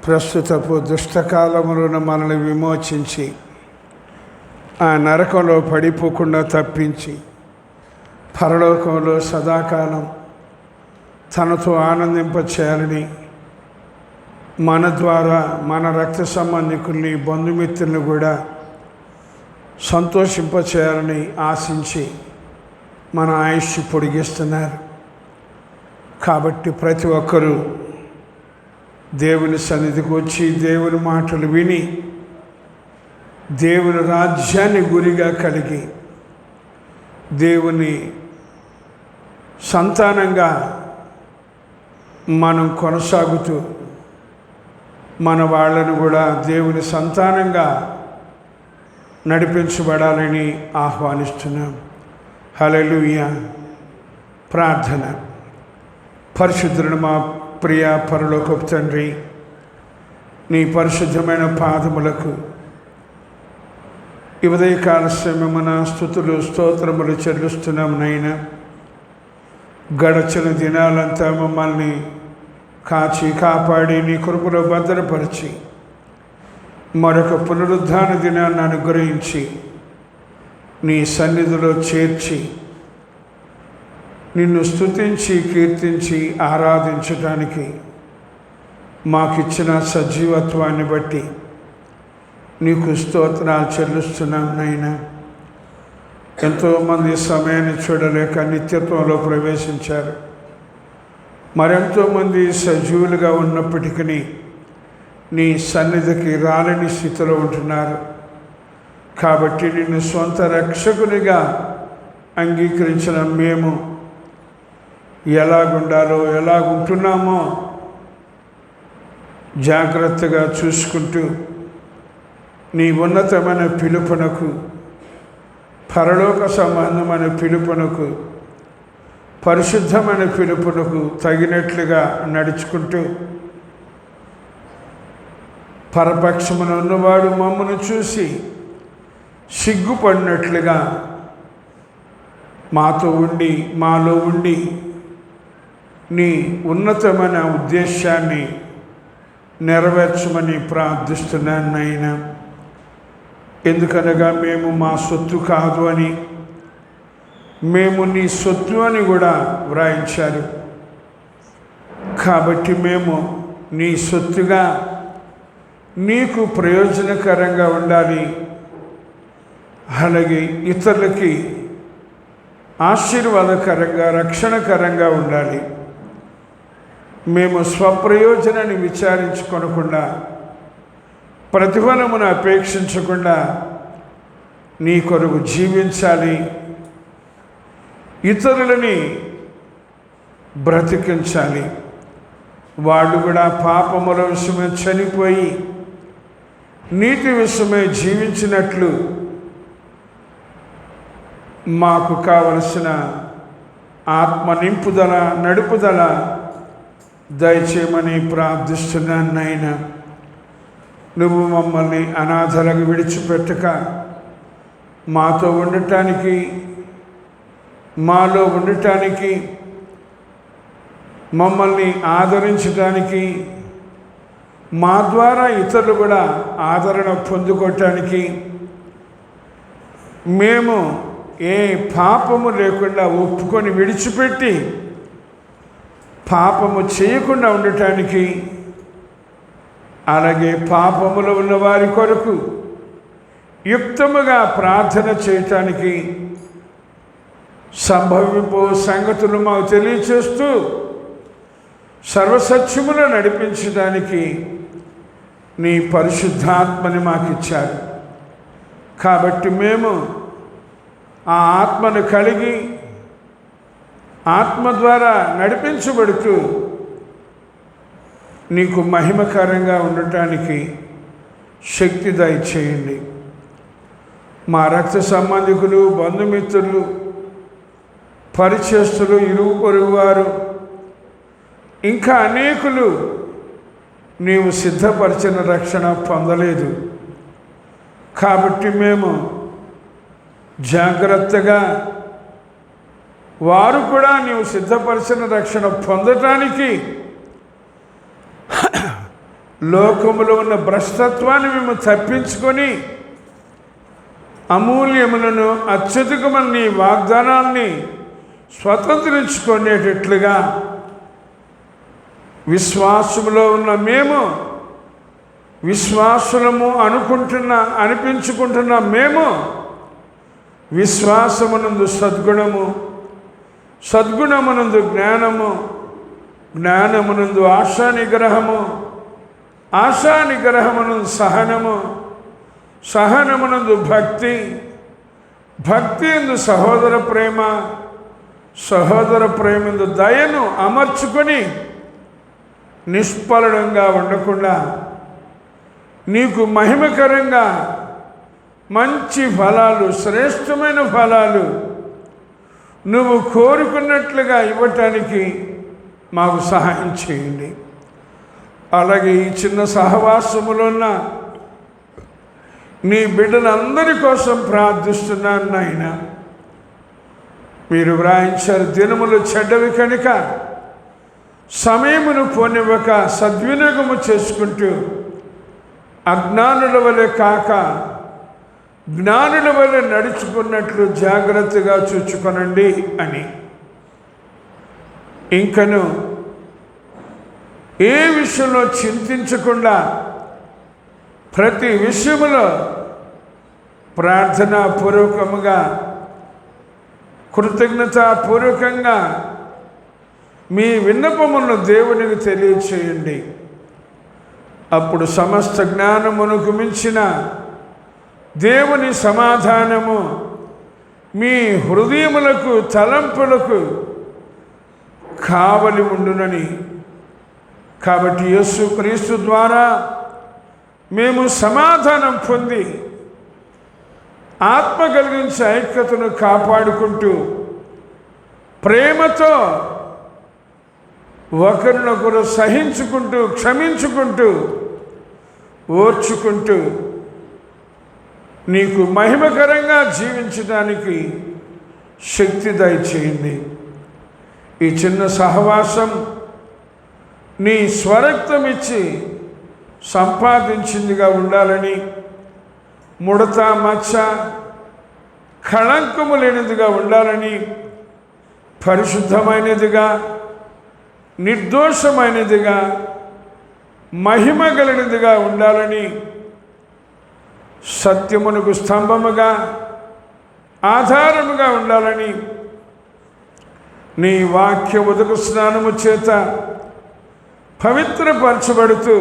ప్రస్తుతపు దుష్టకాలములను మనల్ని విమోచించి ఆ నరకంలో పడిపోకుండా తప్పించి పరలోకంలో సదాకాలం తనతో ఆనందింపచేయాలని మన ద్వారా మన రక్త సంబంధికుల్ని బంధుమిత్రుల్ని కూడా సంతోషింపచేయాలని ఆశించి మన ఆయుష్ పొడిగిస్తున్నారు. కాబట్టి ప్రతి ఒక్కరూ దేవుని సన్నిధికి వచ్చి దేవుని మాటలు విని దేవుని రాజ్యాన్ని గురిగా కలిగి దేవుని సంతానంగా మనం కొనసాగుతూ మన వాళ్ళను కూడా దేవుని సంతానంగా నడిపించబడాలని ఆహ్వానిస్తున్నాం. హల్లెలూయా. ప్రార్థన. పరిశుద్ధుడు మా ప్రియ పరలోకపు తండ్రి, నీ పరిశుద్ధమైన పాదములకు ఈ ఉదయకాల సమయమున స్తుతులు స్తోత్రములు చెల్లిస్తున్నాం. నైనా గడచిన దినాలంతా మమ్మల్ని కాచి కాపాడి నీ కృపలో భద్రపరిచి మరొక పునరుద్ధాన దినాన్ని అనుగ్రహించి నీ సన్నిధిలో చేర్చి నిన్ను స్తుతించి కీర్తించి ఆరాధించడానికి మాకిచ్చిన సజీవత్వాన్ని బట్టి నీకు స్తోత్రాలు చెల్లిస్తున్నాం. నైనా ఎంతోమంది సమయాన్ని చూడలేక నిత్యత్వంలో ప్రవేశించారు. మరెంతోమంది సజీవులుగా ఉన్నప్పటికీ నీ సన్నిధికి రాలేని స్థితిలో ఉంటున్నారు. కాబట్టి నిన్ను సొంత రక్షకునిగా అంగీకరించిన మేము ఎలాగుండాలో ఎలాగుంటున్నామో జాగ్రత్తగా చూసుకుంటూ నీ ఉన్నతమైన పిలుపునకు, పరలోక సంబంధమైన పిలుపునకు, పరిశుద్ధమైన పిలుపునకు తగినట్లుగా నడుచుకుంటూ పరపక్షమున ఉన్నవాడు మమ్మను చూసి సిగ్గుపడినట్లుగా మాతో ఉండి మాలో ఉండి నీ ఉన్నతమైన ఉద్దేశాన్ని నెరవేర్చమని ప్రార్థిస్తున్నాను నాయనా. ఎందుకనగా మేము మా సొత్తు కాదు అని, మేము నీ సొత్తు అని కూడా వ్రాయించారు. కాబట్టి మేము నీ సొత్తుగా నీకు ప్రయోజనకరంగా ఉండాలి, అలాగే ఇతరులకి ఆశీర్వాదకరంగా రక్షణకరంగా ఉండాలి. మేము స్వప్రయోజనాన్ని విచారించుకొనకుండా, ప్రతిఫలమును అపేక్షించకుండా నీ కొరకు జీవించాలి, ఇతరులని బ్రతికించాలి. వాళ్ళు కూడా పాపముల విషయమే చనిపోయి నీతి విషయమే జీవించినట్లు మాకు కావలసిన ఆత్మ నింపుదల నడుపుదల దయచేయమని ప్రార్థిస్తున్నాను నాయనా. నువ్వు మమ్మల్ని అనాథలకు విడిచిపెట్టక మాతో ఉండటానికి, మాలో ఉండటానికి, మమ్మల్ని ఆదరించడానికి, మా ద్వారా ఇతరులు కూడా ఆదరణ పొందుకోవటానికి, మేము ఏ పాపము లేకుండా ఒప్పుకొని విడిచిపెట్టి పాపము చేయకుండా ఉండటానికి, అలాగే పాపములో ఉన్న వారి కొరకు యుక్తముగా ప్రార్థన చేయటానికి సంభవింపో సంగతులు మాకు తెలియచేస్తూ సర్వసత్యమును నడిపించడానికి నీ పరిశుద్ధాత్మని మాకు ఇచ్చారు. కాబట్టి మేము ఆ ఆత్మను కలిగి ఆత్మ ద్వారా నడిపించబడుతూ నీకు మహిమకరంగా ఉండటానికి శక్తి దయచేయండి. మా రక్త సంబంధికులు, బంధుమిత్రులు, పరిచయస్తులు, ఇరుగు పొరుగు వారు, ఇంకా అనేకులు నీవు సిద్ధపరిచిన రక్షణ పొందలేదు. కాబట్టి మేము జాగ్రత్తగా వారు కూడా నీవు సిద్ధపరిచిన రక్షణ పొందటానికి లోకములో ఉన్న భ్రష్టత్వాన్ని మేము తప్పించుకొని అమూల్యములను అత్యధికమైన నీ వాగ్దానాన్ని స్వతంత్రించుకునేటట్లుగా విశ్వాసములో ఉన్న మేము, విశ్వాసులము అనిపించుకుంటున్న మేము, విశ్వాసమునందు సద్గుణము, సద్గుణమునందు జ్ఞానము, జ్ఞానమునందు ఆశానిగ్రహము, ఆశానిగ్రహమునందు సహనము, సహనమునందు భక్తి, భక్తి యందు సహోదర ప్రేమ, సహోదర ప్రేమందు దయను అమర్చుకొని నిష్ఫలంగా ఉండకుండా నీకు మహిమకరంగా మంచి ఫలాలు, శ్రేష్టమైన ఫలాలు నువ్వు కోరుకున్నట్లుగా ఇవ్వటానికి మాకు సహాయం చేయండి. అలాగే ఈ చిన్న సహవాసములో ఉన్న నీ బిడ్డలందరి కోసం ప్రార్థిస్తున్నాను నాయన. మీరు వ్రాయించారు, దినములు చెడ్డవి కనుక సమయమును పోనివ్వక సద్వినియోగము చేసుకుంటూ అజ్ఞానుల వలె కాక జ్ఞానుల వలె నడుచుకున్నట్లు జాగ్రత్తగా చూచుకొనండి అని. ఇంకను ఏ విషయంలో చింతించకుండా ప్రతి విషయములో ప్రార్థనాపూర్వకముగా, కృతజ్ఞతాపూర్వకంగా మీ విన్నపములను దేవునికి తెలియచేయండి. అప్పుడు సమస్త జ్ఞానమునకు మించిన దేవుని సమాధానము మీ హృదయములకు, తలంపులకు కావలి ఉండునని. కాబట్టి యేసుక్రీస్తు ద్వారా మేము సమాధానం పొంది ఆత్మ కలిగించే ఐక్యతను కాపాడుకుంటూ ప్రేమతో ఒకరినొకరు సహించుకుంటూ, క్షమించుకుంటూ, ఓర్చుకుంటూ నీకు మహిమకరంగా జీవించడానికి శక్తి దయచేయండి. ఈ చిన్న సహవాసం నీ స్వరక్తం ఇచ్చి సంపాదించిందిగా ఉండాలని, ముడత మచ్చ కళంకము లేనిదిగా ఉండాలని, పరిశుద్ధమైనదిగా, నిర్దోషమైనదిగా, మహిమ కలిగినదిగా ఉండాలని, సత్యమునకు స్తంభముగా, ఆధారముగా ఉండాలని, నీ వాక్య ఉదక స్నానము చేత పవిత్రపరచబడుతూ,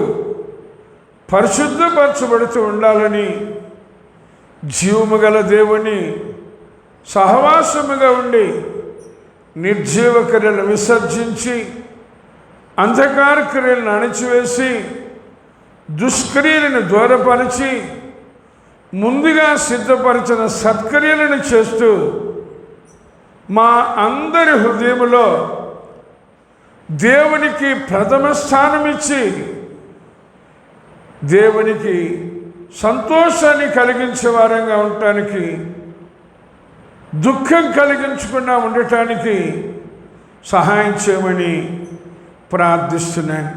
పరిశుద్ధపరచబడుతూ ఉండాలని, జీవము గల దేవుని సహవాసముగా ఉండి నిర్జీవ క్రియలను విసర్జించి అంధకార క్రియలను అణిచివేసి దుష్క్రియలను దూరపరిచి ముందుగా సిద్ధపరిచిన సత్క్రియలను చేస్తూ మా అందరి హృదయములో దేవునికి ప్రథమ స్థానం ఇచ్చి దేవునికి సంతోషాన్ని కలిగించే వారంగా ఉండటానికి, దుఃఖం కలిగించకుండా ఉండటానికి సహాయం చేయమని ప్రార్థిస్తున్నాను.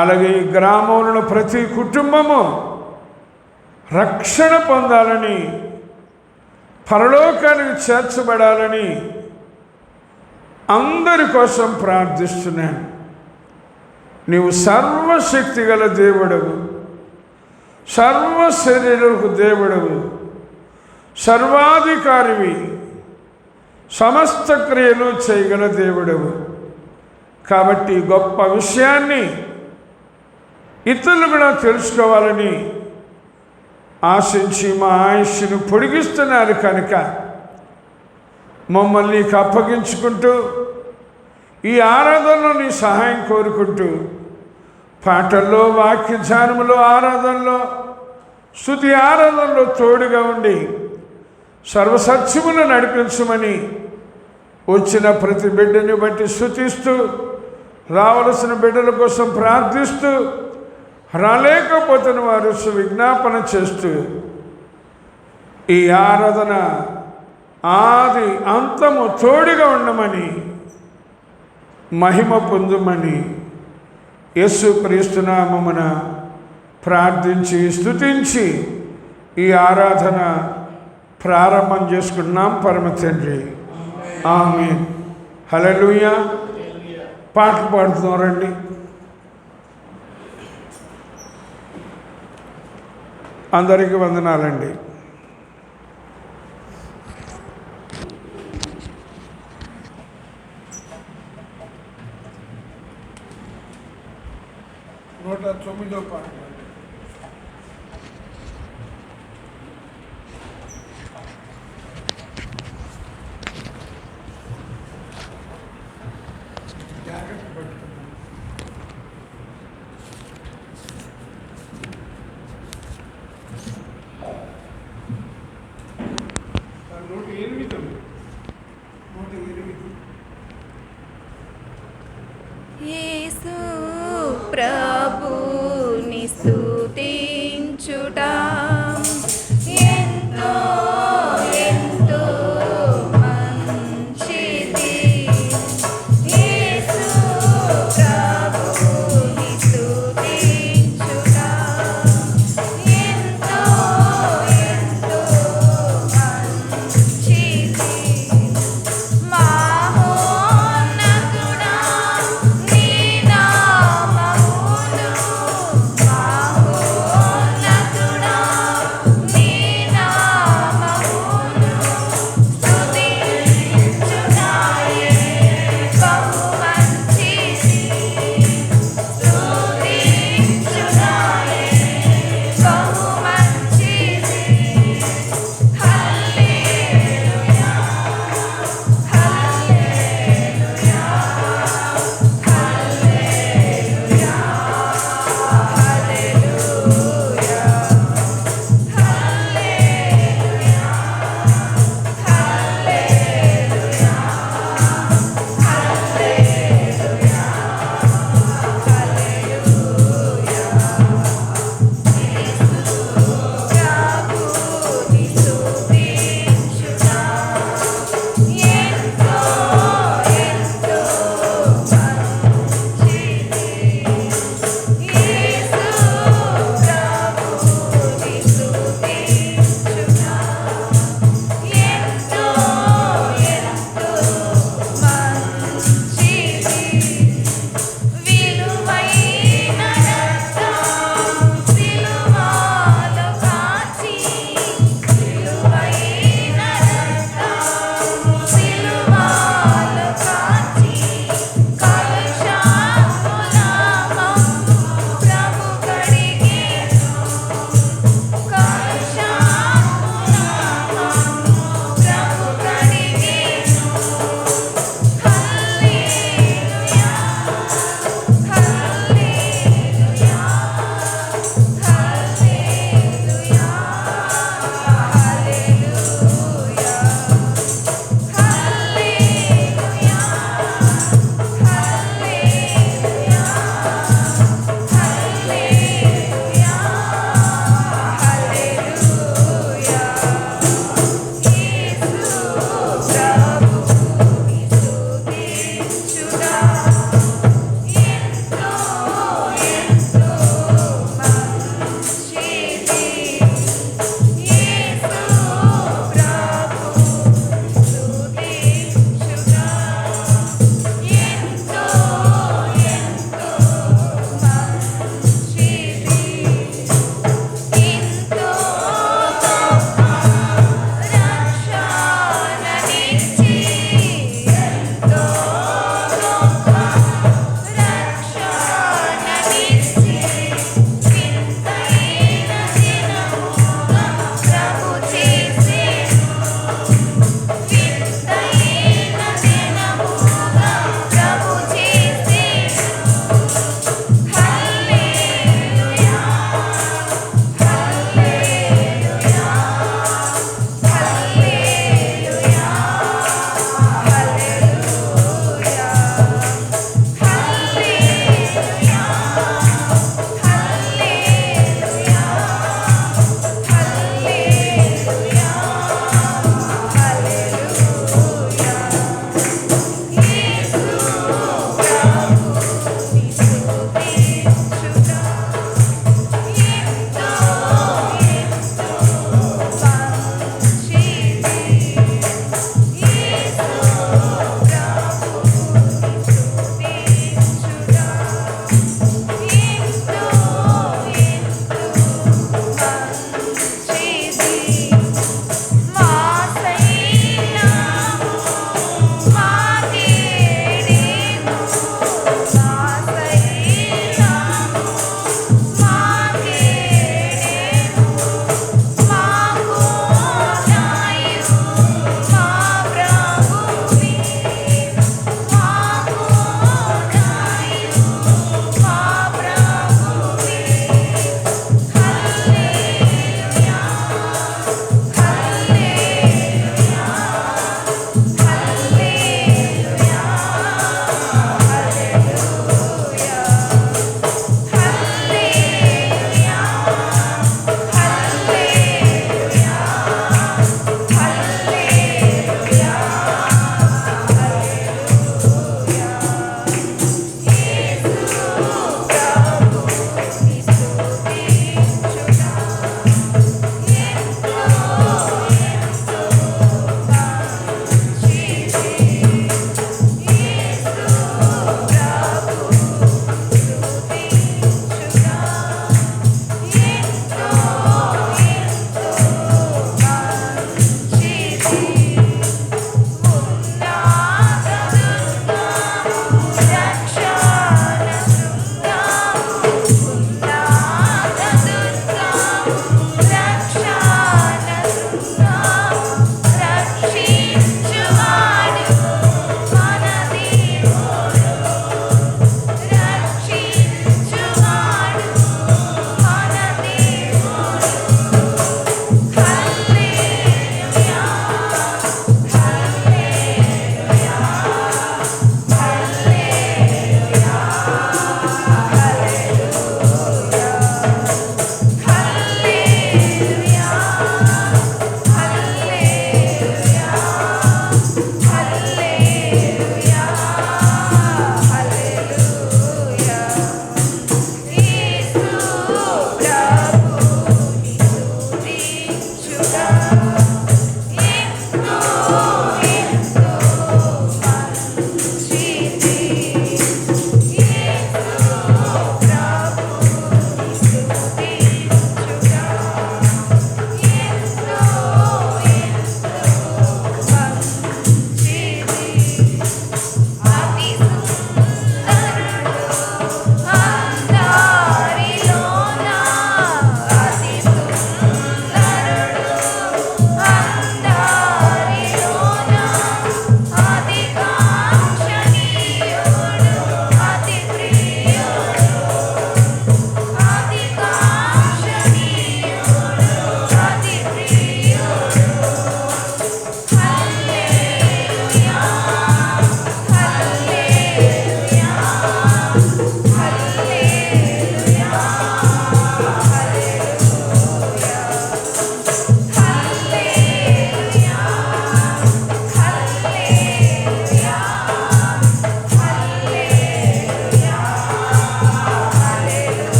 అలాగే ఈ గ్రామంలో ప్రతి కుటుంబము రక్షణ పొందాలని, పరలోకానికి చేర్చబడాలని అందరి కోసం ప్రార్థిస్తున్నాను. నీవు సర్వశక్తి గల దేవుడవు, సర్వ శరీరకు దేవుడవు, సర్వాధికారివి, సమస్త క్రియలు చేయగల దేవుడవు. కాబట్టి గొప్ప విషయాన్ని ఇతరులు కూడా తెలుసుకోవాలని ఆశించి మా ఆయుష్ను పొడిగిస్తున్నారు కనుక మమ్మల్ని నీకు అప్పగించుకుంటూ ఈ ఆరాధనలో నీ సహాయం కోరుకుంటూ పాటల్లో, వాక్య ధ్యానములో, ఆరాధనలో, స్తుతి ఆరాధనలో తోడుగా ఉండి సర్వసత్యమును నడిపించమని వచ్చిన ప్రతి బిడ్డని బట్టి స్తుతిస్తూ, రావలసిన బిడ్డల కోసం ప్రార్థిస్తూ, రాలేకపోతున్న వారు విజ్ఞాపన చేస్తూ ఈ ఆరాధన ఆది అంతము తోడుగా ఉండమని, మహిమ పొందుమని యేసుక్రీస్తు నామమున ప్రార్థించి స్తుతించి ఈ ఆరాధన ప్రారంభం చేసుకున్నాం పరమ తండ్రి. ఆమేన్. హల్లెలూయా. పాటలు పాడుతున్నాం రండి. అందరికీ వందనాలండి. నూట 9వ పాట. జాగ్రత్త పట్టుకున్నాను. 108. 108. యేసు ప్రభుని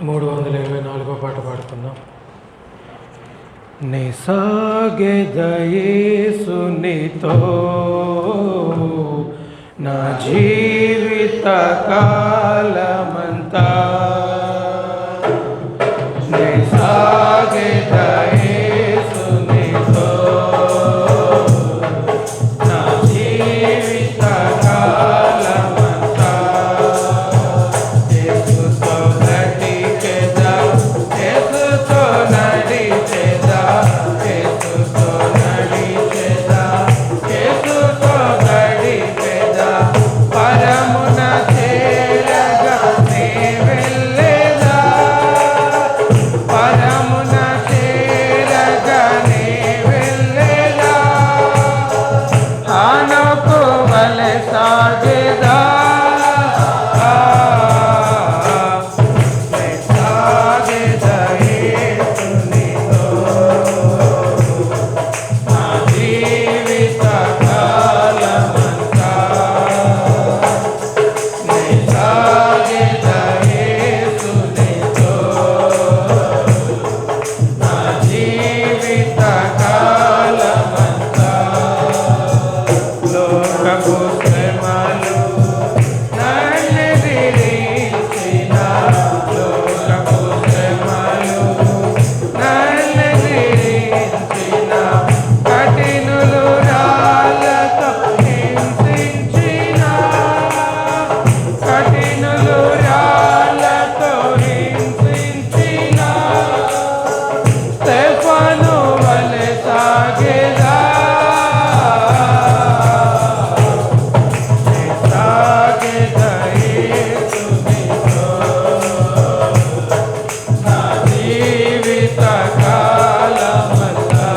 324వ పాట పాడుకుందాం. నీ సాగెదయేసునితో నా జీవిత కాలమంతా, నీ సాగెదయేసునితో నా జీవిత కాలమంతా, యేసుతో నడిచెదా, యేసుతో నడిచెదా, యేసుతో నడిచెదా, యేసుతో నడిచెదా, పరమున చేరగా నీ వెళ్ళేదా, పరమున చేరగా నీ వెళ్ళేదా, ఆనకు వలె సాగేదా, సాగేదా యేసునితో నా జీవిత కాలమంతా, నీ సాగేదా యేసునితో నా జీవిత కాలమంతా, లోకపు శ్రమలు నన్నెదిరించిన, లోకపు శ్రమలు నన్నెదిరించిన, కఠినులు రాళ్ళతో హింసించిన, కఠినులు రాళ్ళతో హింసించిన, స్టెఫను వలె సాగేదా, సాగేదా యేసునితో నా జీవిత కాలమంతా,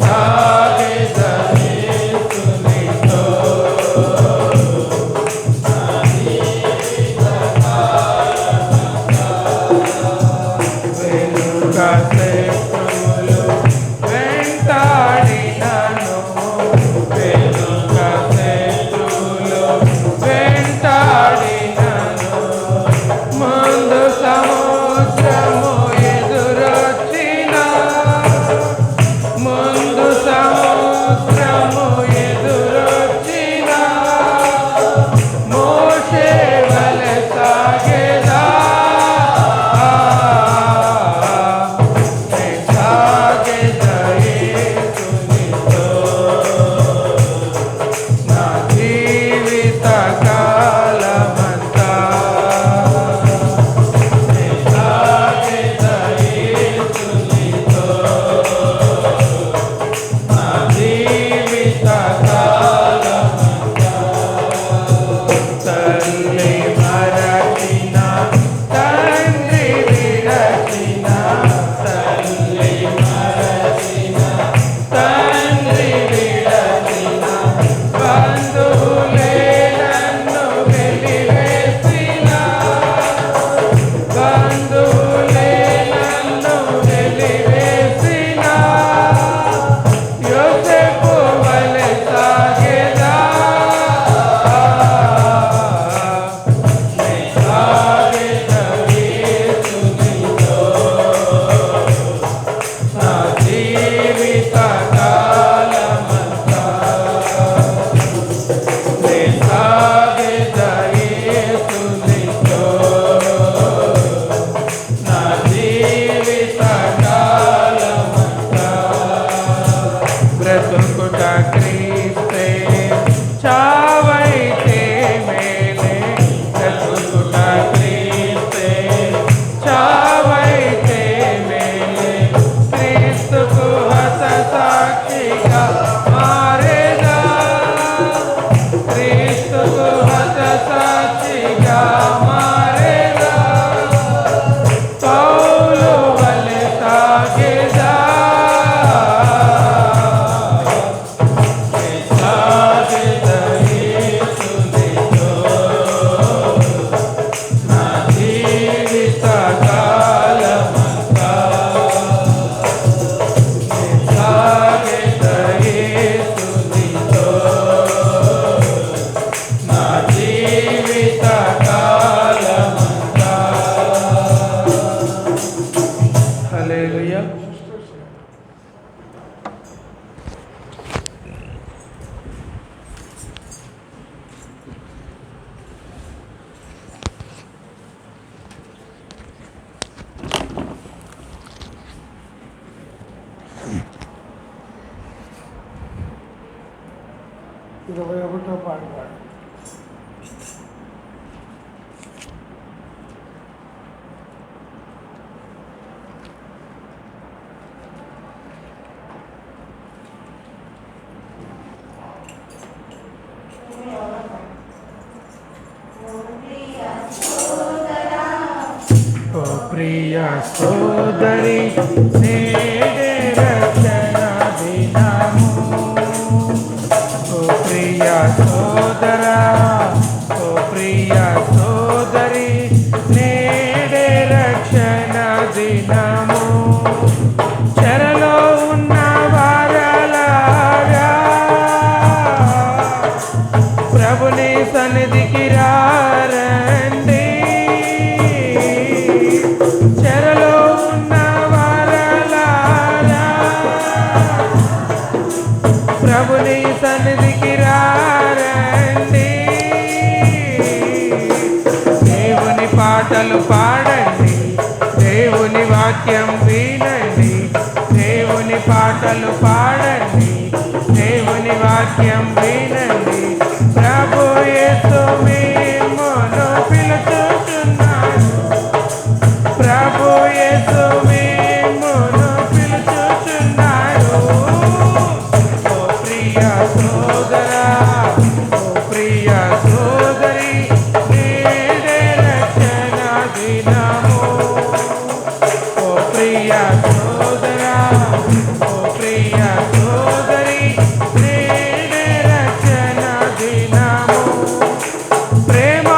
సాగేదా యేసునితో నా జీవిత కాలమంతా, వెనుక శత్రువులు వెంటాడినను, వెనుక శత్రువులు వెంటాడినను, ముందు సముద్రము ఎదురొచ్చిన, ముందు సముద్రము ఎదురొచ్చిన, మోషే వలె సాగేదా, సాగేదా యేసునితో నా జీవిత కాలమంతా, సాగేదా యేసునితో నా జీవిత కాలమంతా, తల్లి మరచిన, తండ్రి విడచిన, తల్లి మరచిన, తండ్రి విడచిన, బంధువులే నన్ను వెలివేసిన, బంధువులే నన్ను వెలివేసిన, యోసేపు వలె సాగేదా, సాగేదా యేసునితో నా జీవిత కాలమంతా, సాగేదా యేసునితో నా జీవిత కాలమంతా, బ్రతుకుట క్రీస్తే చావైతే మేలే, బ్రతుకుట క్రీస్తే చావైతే మేలే, క్రీస్తుకు హత సాక్షిగా మారేదా, క్రీస్తుకు హత సాక్షిగా మారేదా, పౌలు వలె సాగేదా, సాగేదా ఓ ప్రియ సోదరి నేడే రక్షణ దినము. ఓ ప్రియ సోదరా, ఓ ప్రియ సోదరి నేడే రక్షణ దినము. చెరలో ఉన్న వారలారా ప్రభుని సన్నిధికి రండి. చెరలో ఉన్న వారలారా ప్రభుని సన్నిధికి రండి. దేవుని పాటలు పాడండి, దేవుని వాక్యం వినండి. దేవుని పాటలు పాడండి, దేవుని వాక్యం వినండి. ప్రభు యేసు మిమ్మును పిలుచుచున్నాడు. ప్రభు యేసు మిమ్మును పిలుచుచున్నాడు. ఓ ప్రియ సోదరా, ఓ ప్రియ సోదరి నేడే రక్షణ దినము. ఓ ప్రియ సోదరా, ఓ ప్రియ సోదరి నేడే రక్షణ దినము. ప్రేమ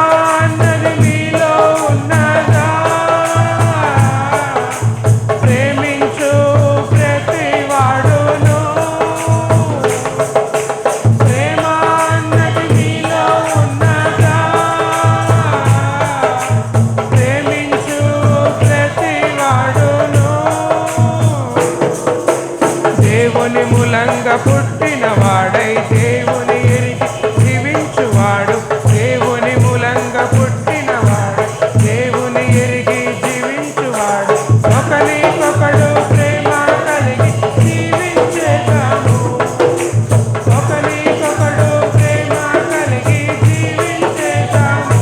అన్నది మీలో ఉన్నదా? ప్రేమించు ప్రతివాడును. ప్రేమ అన్నది మీలో ఉన్నదా? ప్రేమించు ప్రతివాడును. దేవుని మూలంగా పుట్టిన వాడై దేవుని ఎరిగి జీవించువాడు. దేవుని మూలంగా పుట్టిన వాడు దేవుని ఎరిగి జీవించువాడు. ఒకరికొకడు ప్రేమ కలిగి జీవించేదాము. ఒకరికొకడు ప్రేమ కలిగి జీవించేదాము.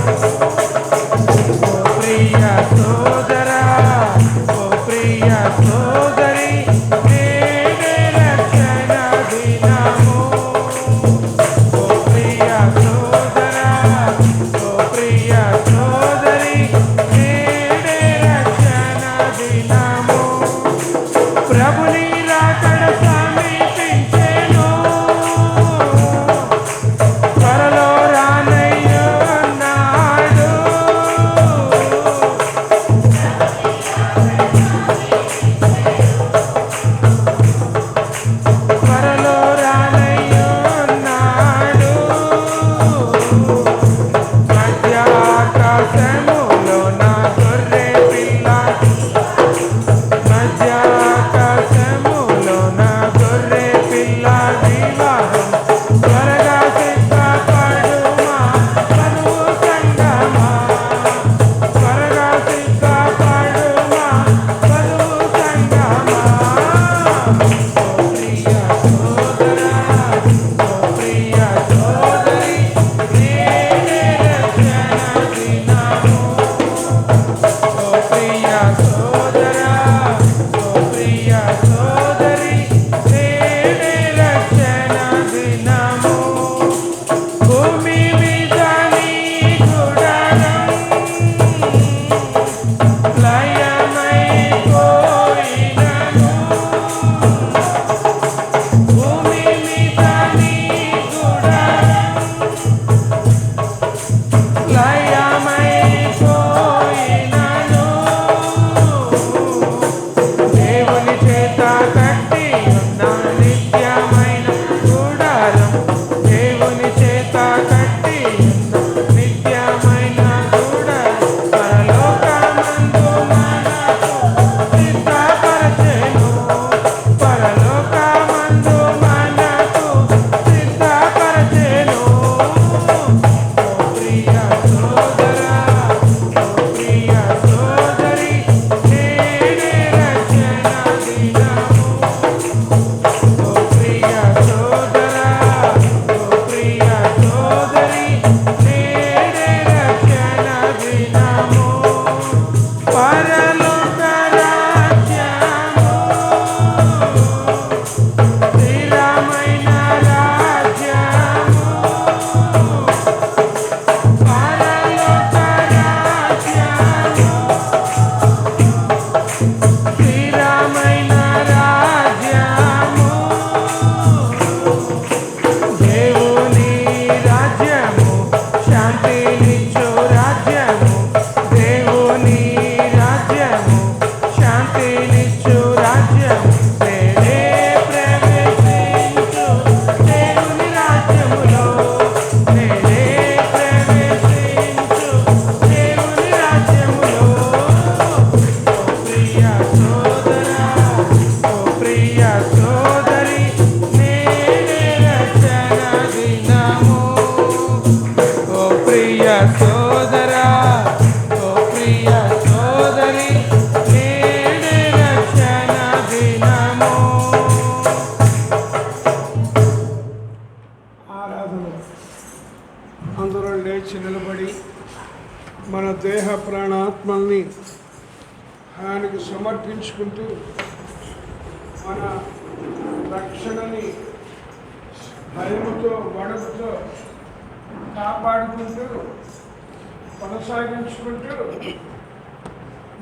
ఓ ప్రియ సోదరా, ఓ ప్రియ సోదరి నేడే రక్షణ దినము. ఓ ప్రియ సోదరా, ఓ ప్రియ సోదరి నేడే రక్షణ దినము. ప్రభుని రాకడ సమీపించెను. త్వరలో రానయ్యున్నాడు. త్వరలో రానయ్యున్నాడు. అందరూ లేచి నిలబడి మన దేహ ప్రాణాత్మల్ని ఆయనకు సమర్పించుకుంటూ మన రక్షణని భయముతో వణుకుతో కాపాడుకుంటూ కొనసాగించుకుంటూ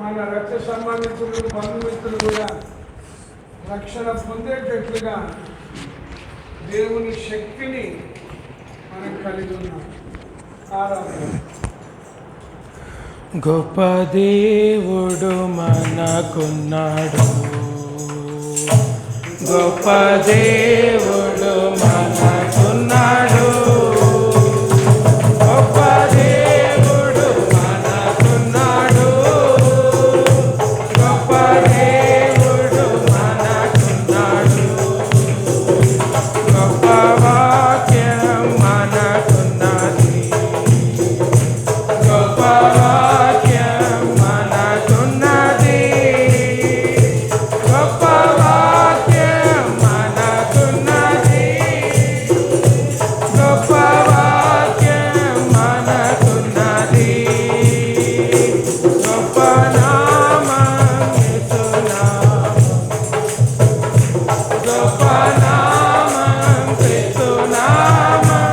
మన రక్త సంబంధితులు బంధుమిత్రులు కూడా రక్షణ పొందేటట్లుగా దేవుని శక్తిని మనం కలిగి ఉన్నాం. ఆరాధన. గొప్ప దేవుడు మనకున్నాడు, గొప్ప దేవుడు మనకున్నాడు, గొప్ప దేవుడు మనకున్నాడు, గొప్ప దేవుడు మనకున్నాడు, గొప్ప వాక్యం మనకున్నది, గొప్ప వాక్యం మనకున్నది, గొప్ప వాక్యం మనకున్నది, గొప్ప వాక్యం మనకున్నది, గొప్ప నామం యేసునామం, గొప్ప నామం యేసునామం,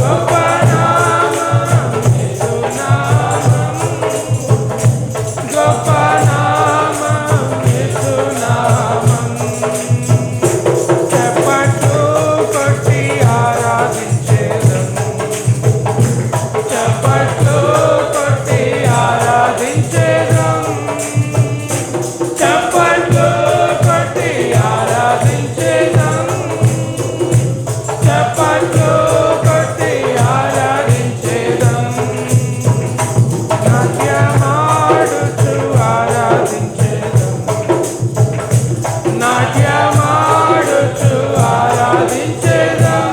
గొప్ప నామం యేసునామం, గొప్ప నామం యేసునామం. చప్పట్లు కొట్టి ఆరాధించేదం, చప్పట్లు కొట్టి ఆరాధించేదం, చప్పట్లు కొట్టి ఆరాధించేదం, చప్పట్లు కొట్టి ఆరాధించేదం, నాట్యమాడుచు ఆరాధించేదం, నాట్యమాడుచు ఆరాధించేదం,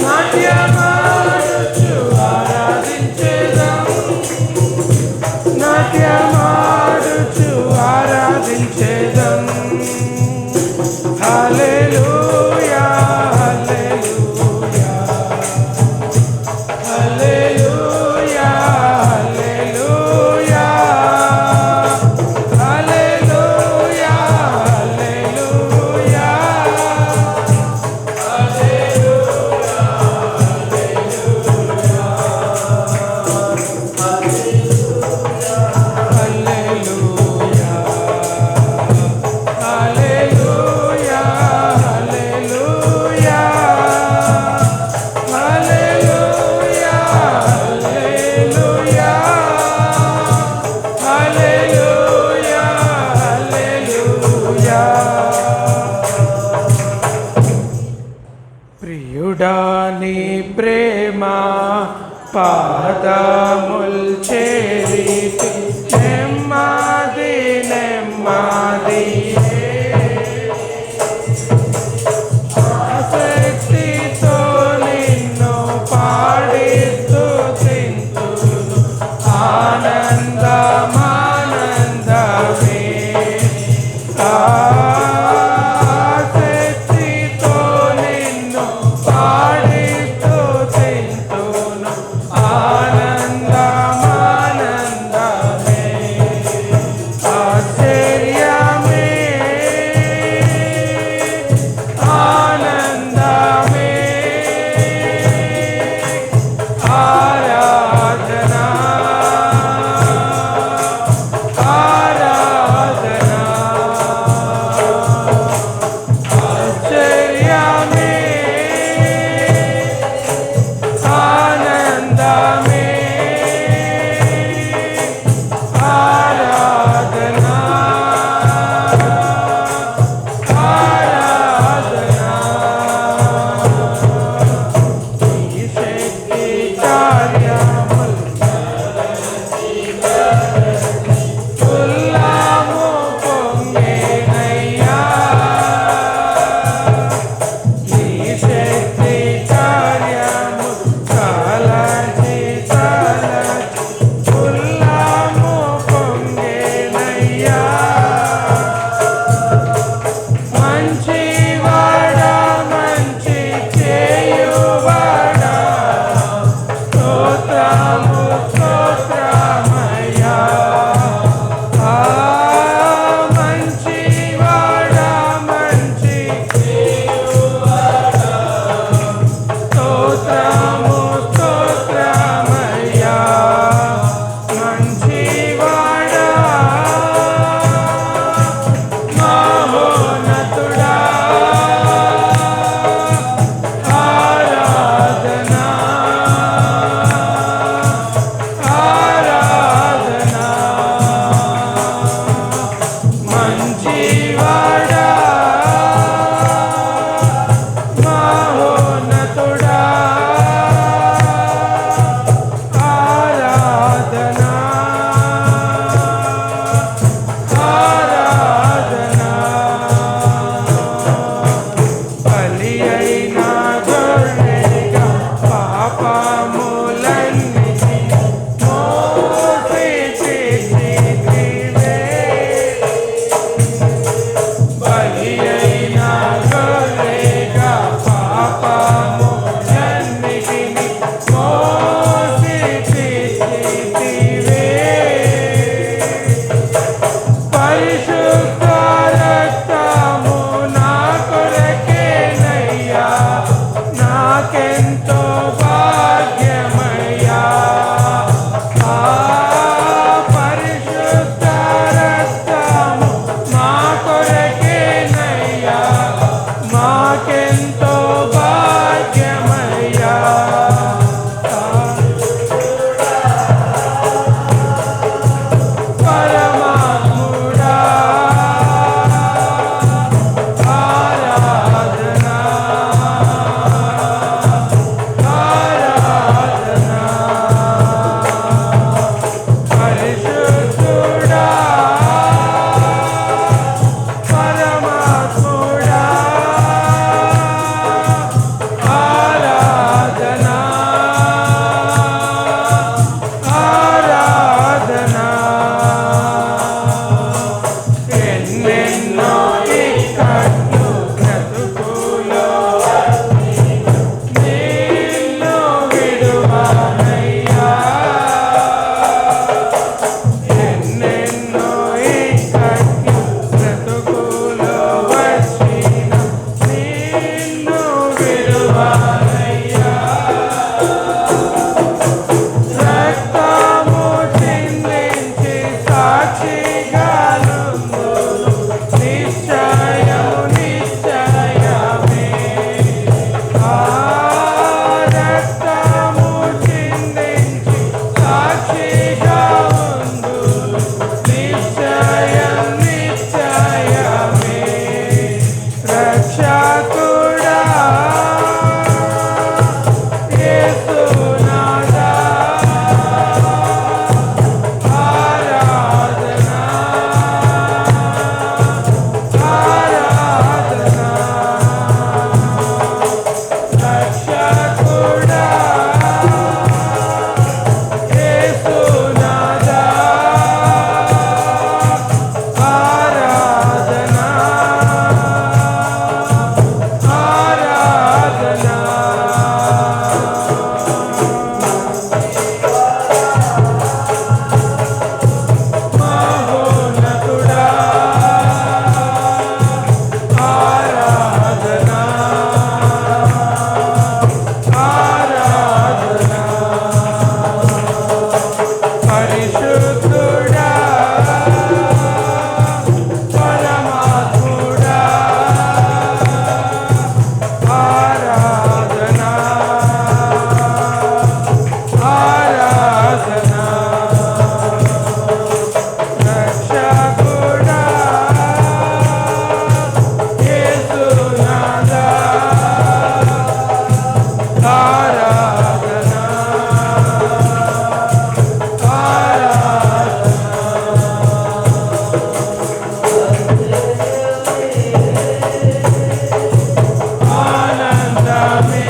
నాట్యమాడుచు ఆరాధించేదం, నాట్యమాడుచు ఆరాధించేదం. హల్లెలూయా హల్లెలూయా హల్లెలూయా హల్లెలూయా హల్లెలూయా హల్లెలూయా హల్లెలూయా హల్లెలూయా హల్లెలూయా హల్లెలూయా హల్లెలూయా హల్లెలూయా హల్లెలూయా. ప్రియుడా నీ ప్రేమ పాదముల్ చేరితి, నెమ్మది నెమ్మది ఆసక్తితో నిన్ను పాడి స్తుతింతును, ఆనందమానందమే ఆసక్తితో నిన్ను పాడి స్తుతింతును, ఆనందమానందమే మాకెంతో భాగ్యమయ్యా ఆ పరిశుద్ధ రక్తము మా కొరకేనయ్యా మాకెంతో భాగ్యమయ్యా పరమాత్ముడా ఆరాధనా ఆరాధనా పరిశుద్ధుడా పరమాత్ముడా ఆరాధనా ఆరాధనా ఎన్నెన్నో ఇక్కట్లు బ్రతుకులో నిన్ను విడువనయ్యా ఎన్నెన్నో ఇక్కట్లు బ్రతుకులో వచ్చిన నిన్ను విడువనయ్యా రక్తము చిందించి సాక్షిగానుందును నిశ్చయము నిశ్చయమే ఆ రక్తము చిందించి సాక్షిగా ఉందును నిశ్చయం నిశ్చయమే రక్షకుడా యేసునాథా ఆరాధనా ఆరాధనా రక్షకుడా యేసునాథా ఆరాధనా ఆరాధనా మహోన్నతుడా ఆరాధనా ఆరాధనా పరిశుద్ధుడా పరమాత్ముడా ఆరాధనా ఆరాధనా రక్షకుడా యేసునాథా ఆరాధనా ఆనందమే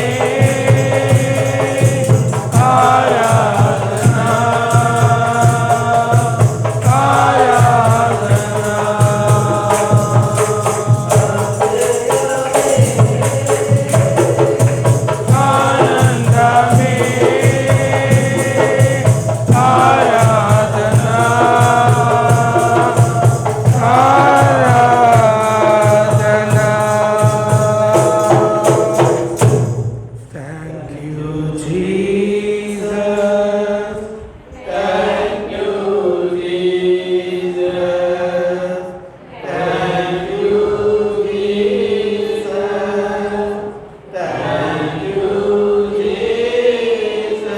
ఆరాధనా ఆరాధనా ఆనందమే ఆరాధనా ఆరాధనా Thank you, Jesus. Thank you, Jesus. Thank you, Jesus. Thank you, Jesus.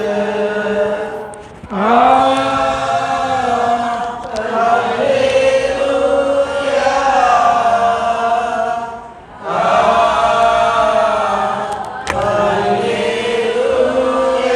Hallelujah.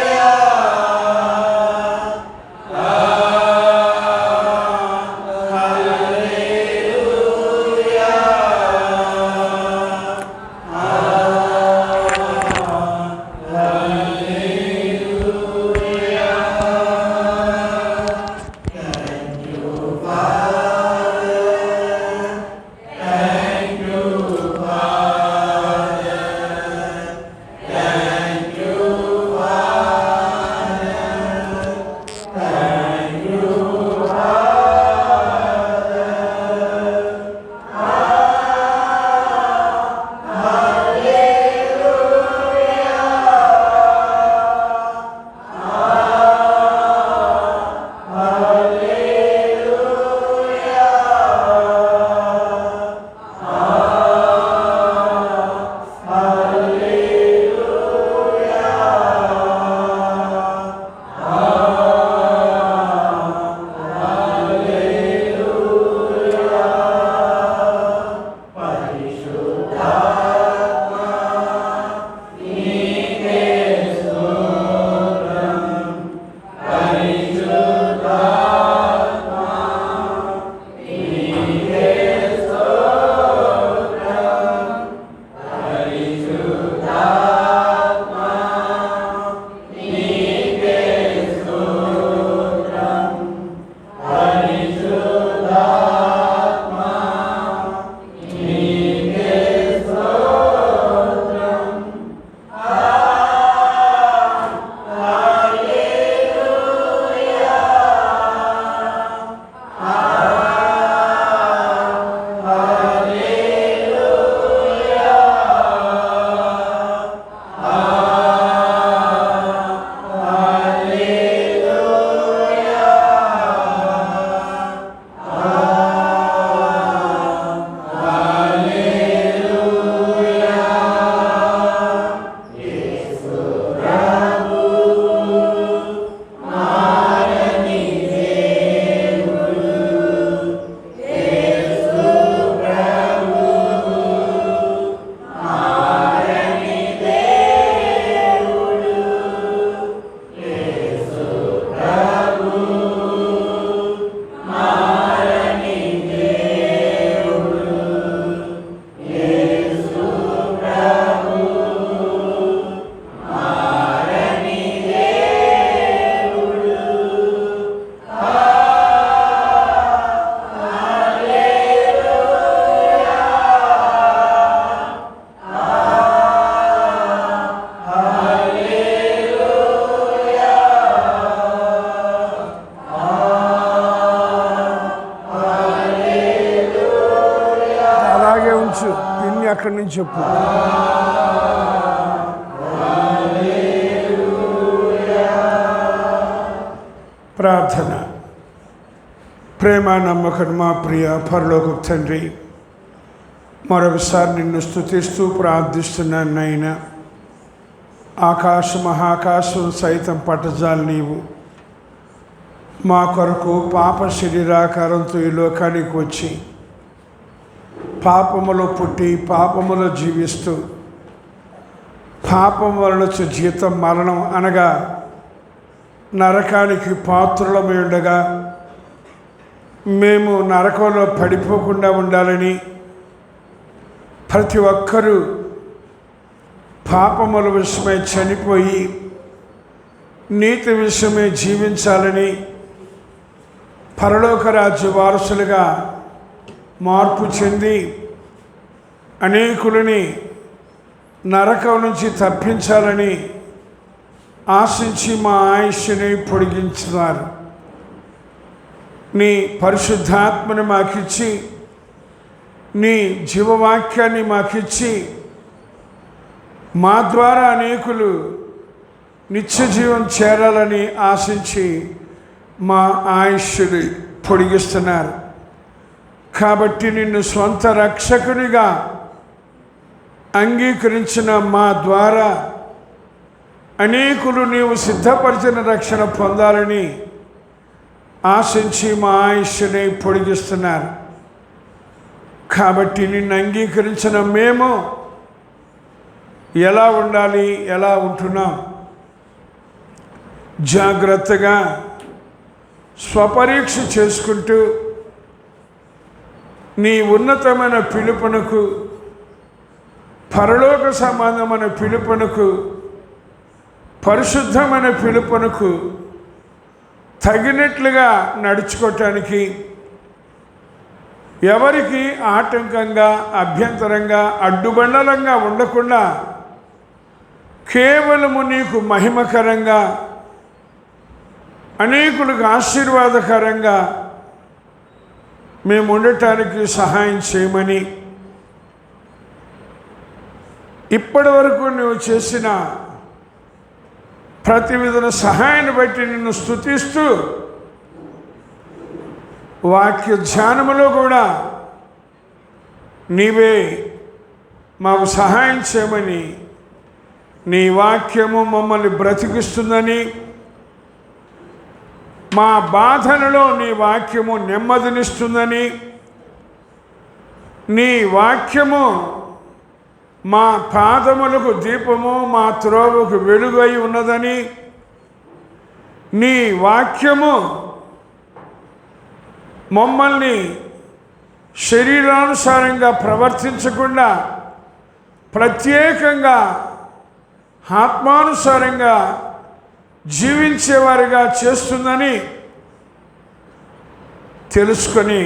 ఆమేన్ చెప్పు. ప్రార్థన. ప్రేమ నమ్మకం మా ప్రియ పరలోకపు తండ్రి, మరొకసారి నిన్ను స్తుతిస్తూ ప్రార్థిస్తున్నాను నాయనా. ఆకాశం మహాకాశం సైతం పట్టజాలు నీవు మా కొరకు పాప శరీరాకారంతో ఈ లోకానికి వచ్చి పాపములో పుట్టి పాపములో జీవిస్తూ పాపం వలన వచ్చే జీతం మరణం అనగా నరకానికి పాత్రులమై ఉండగా మేము నరకంలో పడిపోకుండా ఉండాలని ప్రతి ఒక్కరూ పాపముల విషయమై చనిపోయి నీతి విషయమై జీవించాలని పరలోక రాజ్య వారసులుగా మార్పు చెంది అనేకులని నరకం నుంచి తప్పించాలని ఆశించి మా ఆయుష్ని పొడిగించున్నారు. నీ పరిశుద్ధాత్మని మాకిచ్చి నీ జీవవాక్యాన్ని మాకిచ్చి మా ద్వారా అనేకులు నిత్య జీవం చేరాలని ఆశించి మా ఆయుష్ని పొడిగిస్తున్నారు. కాబట్టి నిన్ను స్వంత రక్షకునిగా అంగీకరించిన మా ద్వారా అనేకులు నీవు సిద్ధపరిచిన రక్షణ పొందాలని ఆశించి మా ఆయుష్ని పొడిగిస్తున్నారు. కాబట్టి నిన్ను అంగీకరించిన మేము ఎలా ఉండాలి, ఎలా ఉంటున్నాం? జాగ్రత్తగా స్వపరీక్ష చేసుకుంటూ నీ ఉన్నతమైన పిలుపునకు, పరలోక సంబంధమైన పిలుపునకు, పరిశుద్ధమైన పిలుపునకు తగినట్లుగా నడుచుకోవటానికి ఎవరికి ఆటంకంగా, అభ్యంతరంగా, అడ్డుబండలంగా ఉండకుండా కేవలము నీకు మహిమకరంగా, అనేకులకు ఆశీర్వాదకరంగా మేము ఉండటానికి సహాయం చేయమని ఇప్పటి వరకు నువ్వు చేసిన ప్రతి విధన సహాయాన్ని బట్టి నిన్ను స్తుతిస్తూ వాక్య ధ్యానములో కూడా నీవే మాకు సహాయం చేయమని, నీ వాక్యము మమ్మల్ని బ్రతికిస్తుందని, మా బాధలలో నీ వాక్యము నెమ్మదినిస్తుందని, నీ వాక్యము మా పాదములకు దీపము, మా త్రోవకు వెలుగై ఉన్నదని, నీ వాక్యము మమ్మల్ని శరీరానుసారంగా ప్రవర్తించకుండా ప్రత్యేకంగా ఆత్మానుసారంగా జీవించేవారిగా చేస్తుందని తెలుసుకొని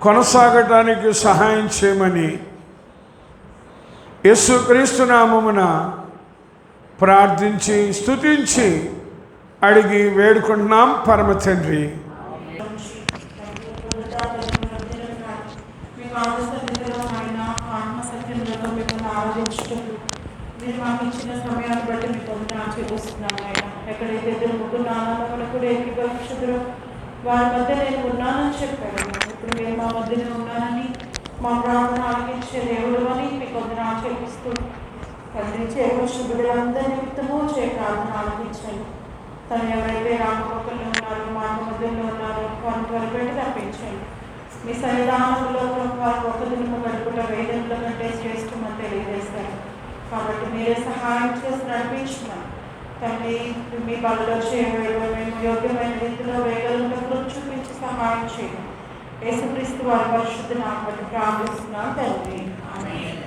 కొనసాగటానికి సహాయం చేయమని యేసుక్రీస్తు నామమున ప్రార్థించి స్తుతించి అడిగి వేడుకుంటున్నాం పరమ తండ్రి. మీరు మాకు ఇచ్చిన సమయాన్ని బట్టి మీకు వందనాలు చెల్లిస్తున్నాం ఆయన. ఎక్కడైతే ఇద్దరు ముగ్గురు నాన్నమ్మను కూడా ఏకీభవించుదురో వారి మధ్య నేను ఉన్నానని చెప్పాడు. ఇప్పుడు మీరు మా మధ్యనే ఉన్నానని, మా ప్రార్థన ఆలకించే దేవుడు అని మీకు వందనాలు చెల్లిస్తూ తండ్రి చేయవలసిన బిడ్డలందరి నిమిత్తము ప్రార్థన ఆలకించండి. తను ఎవరైతే రామపక్కల్లో ఉన్నారో, మార్గ మధ్యలో ఉన్నారో వారిని త్వరపెట్టి తప్పించండి. మీ సన్నిధానంలో వారు ఒక దినము గడుపుట వేదనల కంటే శ్రేష్టమని తెలియజేస్తారు. కాబట్టి మీరే సహాయం చేసి నడిపించినాం తండ్రి. మీ బలలో చేయవేయడం మేము యోగ్యమైన రీతిలో వేయగలుగుటకు చూపించి సహాయం చేయండి. యేసుక్రీస్తు వారి పరిశుద్ధ నామమున బట్టి ప్రార్థిస్తున్నాం తండ్రి. ఆమేన్.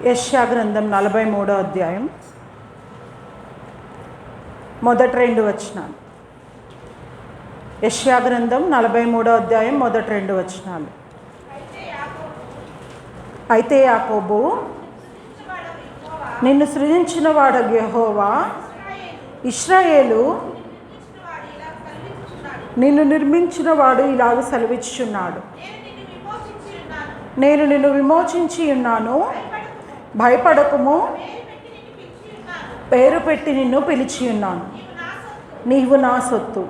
యెషయా గ్రంథం 43వ అధ్యాయం మొదటి 2 వచనాలు. యెషయా గ్రంథం 43వ అధ్యాయం మొదటి 2 వచనాలు. అయితే యాకోబు నిన్ను సృజించిన వాడు యెహోవా, ఇశ్రాయేలు నిన్ను నిర్మించిన వాడు ఇలాగ సెలవిచ్చుచున్నాడు. నేను నిన్ను విమోచించి ఉన్నాను, భయపడకుము, పేరు పెట్టి నిన్ను పిలిచి ఉన్నాను. నీవు నా సొత్తు.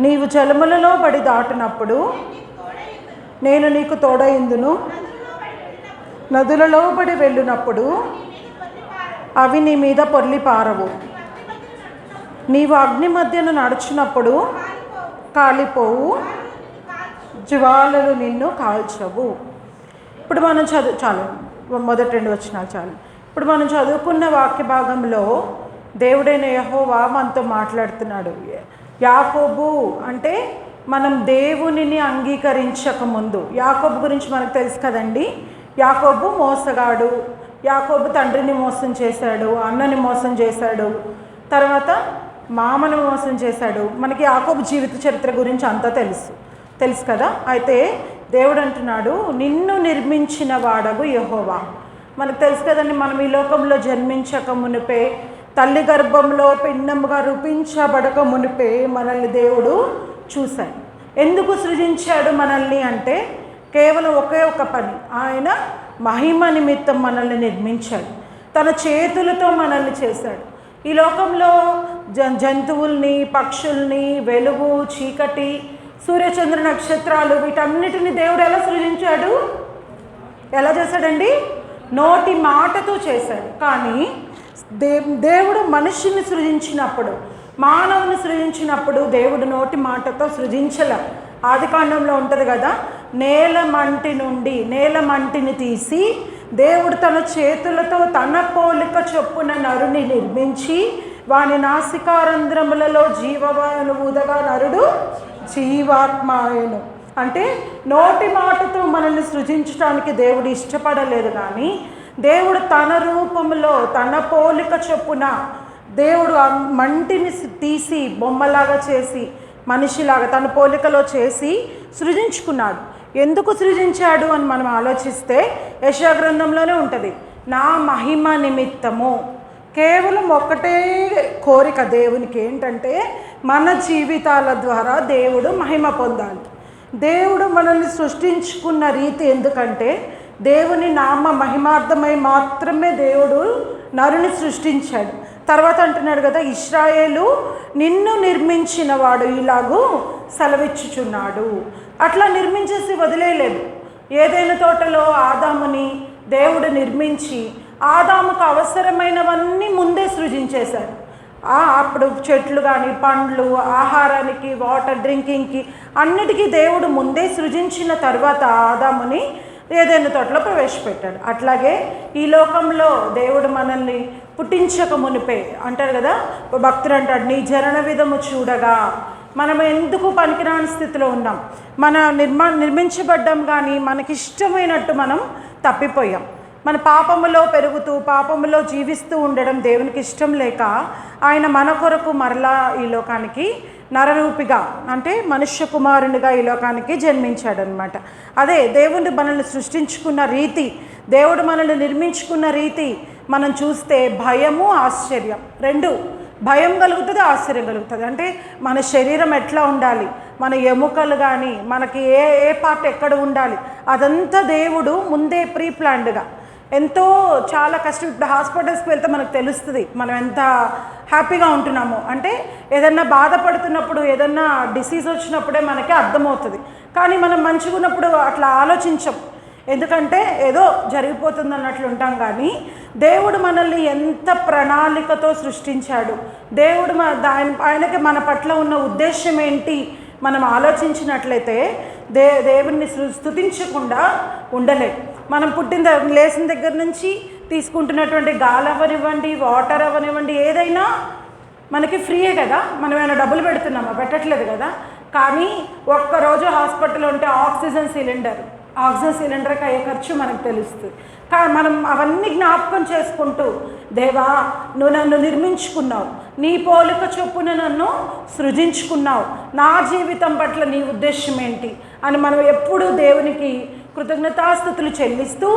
నీవు జలములలో బడి దాటినప్పుడు నేను నీకు తోడయిందును. నదులలో బడి వెళ్ళినప్పుడు అవి నీ మీద పొర్లి పారవు. నీవు అగ్ని మధ్యను నడుచున్నప్పుడు కాలిపోవు, జ్వాలలు నిన్ను కాల్చవు. ఇప్పుడు మనం చాలు మొదటి 2 వచనాలు చాలు. ఇప్పుడు మనం చదువుకున్న వాక్య భాగంలో దేవుడైన యెహోవా మనతో మాట్లాడుతున్నాడు. యాకోబు అంటే మనం దేవునిని అంగీకరించక ముందు, యాకోబు గురించి మనకు తెలుసు కదండి. యాకోబు మోసగాడు, యాకోబు తండ్రిని మోసం చేశాడు, అన్నని మోసం చేశాడు, తర్వాత మామను మోసం చేశాడు. మనకి యాకోబు జీవిత చరిత్ర గురించి అంతా తెలుసు కదా. అయితే దేవుడు అంటున్నాడు, నిన్ను నిర్మించిన వాడగు యెహోవా. మనకు తెలుసు కదండి, మనం ఈ లోకంలో జన్మించక మునిపే, తల్లి గర్భంలో పిండముగా రూపించబడక మునిపే మనల్ని దేవుడు చూశాడు. ఎందుకు సృజించాడు మనల్ని అంటే కేవలం ఒకే ఒక పని, ఆయన మహిమ నిమిత్తం మనల్ని నిర్మించాడు. తన చేతులతో మనల్ని చేశాడు. ఈ లోకంలో జంతువుల్ని, పక్షుల్ని, వెలుగు, చీకటి, సూర్యచంద్ర నక్షత్రాలు, వీటన్నిటిని దేవుడు ఎలా సృజించాడు? ఎలా చేశాడండి? నోటి మాటతో చేశాడు. కానీ దేవుడు మనిషిని సృజించినప్పుడు, మానవుని సృజించినప్పుడు దేవుడు నోటి మాటతో సృజించలే. ఆదికాండంలో ఉంటుంది కదా, నేల మంటిని తీసి దేవుడు తన చేతులతో తన పోలిక చొప్పున నరుని నిర్మించి వాని నాసికారంధ్రములలో జీవవాయువును ఊదగా నరుడు జీవాత్మాయను. అంటే నోటి మాటతో మనల్ని సృజించడానికి దేవుడు ఇష్టపడలేదు. కానీ దేవుడు తన రూపంలో తన పోలిక చొప్పున దేవుడు ఆ మంటిని తీసి బొమ్మలాగా చేసి మనిషిలాగా తన పోలికలో చేసి సృజించుకున్నాడు. ఎందుకు సృజించాడు అని మనం ఆలోచిస్తే యెషయా గ్రంథంలోనే ఉంటుంది, నా మహిమ నిమిత్తము. కేవలం ఒకటే కోరిక దేవునికి, ఏంటంటే మన జీవితాల ద్వారా దేవుడు మహిమ పొందాలి. దేవుడు మనల్ని సృష్టించుకున్న రీతి ఎందుకంటే దేవుని నామ మహిమార్థమై మాత్రమే దేవుడు నరుని సృష్టించాడు. తర్వాత అంటున్నాడు కదా, ఇశ్రాయేలు నిన్ను నిర్మించిన వాడు ఇలాగూ సెలవిచ్చుచున్నాడు. అట్లా నిర్మించేసి వదిలేయలేదు. ఏదైనా తోటలో ఆదాముని దేవుడు నిర్మించి ఆదాముకు అవసరమైనవన్నీ ముందే సృజించేశాడు. అప్పుడు చెట్లు కానీ, పండ్లు, ఆహారానికి, వాటర్ డ్రింకింగ్కి అన్నిటికీ దేవుడు ముందే సృజించిన తర్వాత ఆదాముని ఏదైనా తోటలో ప్రవేశపెట్టాడు. అట్లాగే ఈ లోకంలో దేవుడు మనల్ని పుట్టించక మునిపే అంటారు కదా, భక్తుడు అంటాడు, నీ జనన విధము చూడగా. మనం ఎందుకు పనికిరాని స్థితిలో ఉన్నాం, మన నిర్మించబడ్డాం కానీ మనకిష్టమైనట్టు మనం తప్పిపోయాం. మన పాపములో పెరుగుతూ పాపములో జీవిస్తూ ఉండడం దేవునికి ఇష్టం లేక ఆయన మన కొరకు మరలా ఈ లోకానికి నరరూపిగా అంటే మనుష్య కుమారునిగా ఈ లోకానికి జన్మించాడనమాట. అదే దేవుడు మనల్ని సృష్టించుకున్న రీతి, దేవుడు మనల్ని నిర్మించుకున్న రీతి మనం చూస్తే భయము, ఆశ్చర్యం రెండు, భయం కలుగుతుంది, ఆశ్చర్యం కలుగుతుంది. అంటే మన శరీరం ఎట్లా ఉండాలి, మన ఎముకలు కానీ మనకి ఏ పార్ట్ ఎక్కడ ఉండాలి, అదంతా దేవుడు ముందే ప్రీ ప్లాన్డ్గా ఎంతో చాలా కష్టం. ఇప్పుడు హాస్పిటల్స్కి వెళ్తే మనకు తెలుస్తుంది మనం ఎంత హ్యాపీగా ఉంటున్నాము. అంటే ఏదన్నా బాధపడుతున్నప్పుడు, ఏదన్నా డిసీజ్ వచ్చినప్పుడే మనకి అర్థమవుతుంది. కానీ మనం మంచిగా ఉన్నప్పుడు అట్లా ఆలోచించం, ఎందుకంటే ఏదో జరిగిపోతుంది అన్నట్లు ఉంటాం. కానీ దేవుడు మనల్ని ఎంత ప్రణాళికతో సృష్టించాడు, దేవుడు ఆయనకి మన పట్ల ఉన్న ఉద్దేశం ఏంటి మనం ఆలోచించినట్లయితే దేవుడిని స్తుతించకుండా ఉండలేదు. మనం లేచిన దగ్గర నుంచి తీసుకుంటున్నటువంటి గాలి అవనివ్వండి, వాటర్ అవనివ్వండి, ఏదైనా మనకి ఫ్రీయే కదా. మనం ఏమైనా డబ్బులు పెడుతున్నామా? పెట్టట్లేదు కదా. కానీ ఒక్కరోజు హాస్పిటల్ ఉంటే ఆక్సిజన్ సిలిండర్కి అయ్యే ఖర్చు మనకు తెలుస్తుంది. కానీ మనం అవన్నీ జ్ఞాపకం చేసుకుంటూ, దేవా నువ్వు నన్ను నిర్మించుకున్నావు, నీ పోలిక చొప్పున నన్ను సృజించుకున్నావు, నా జీవితం పట్ల నీ ఉద్దేశం ఏంటి అని మనం ఎప్పుడూ దేవునికి కృతజ్ఞతాస్తుతులు చెల్లిస్తూ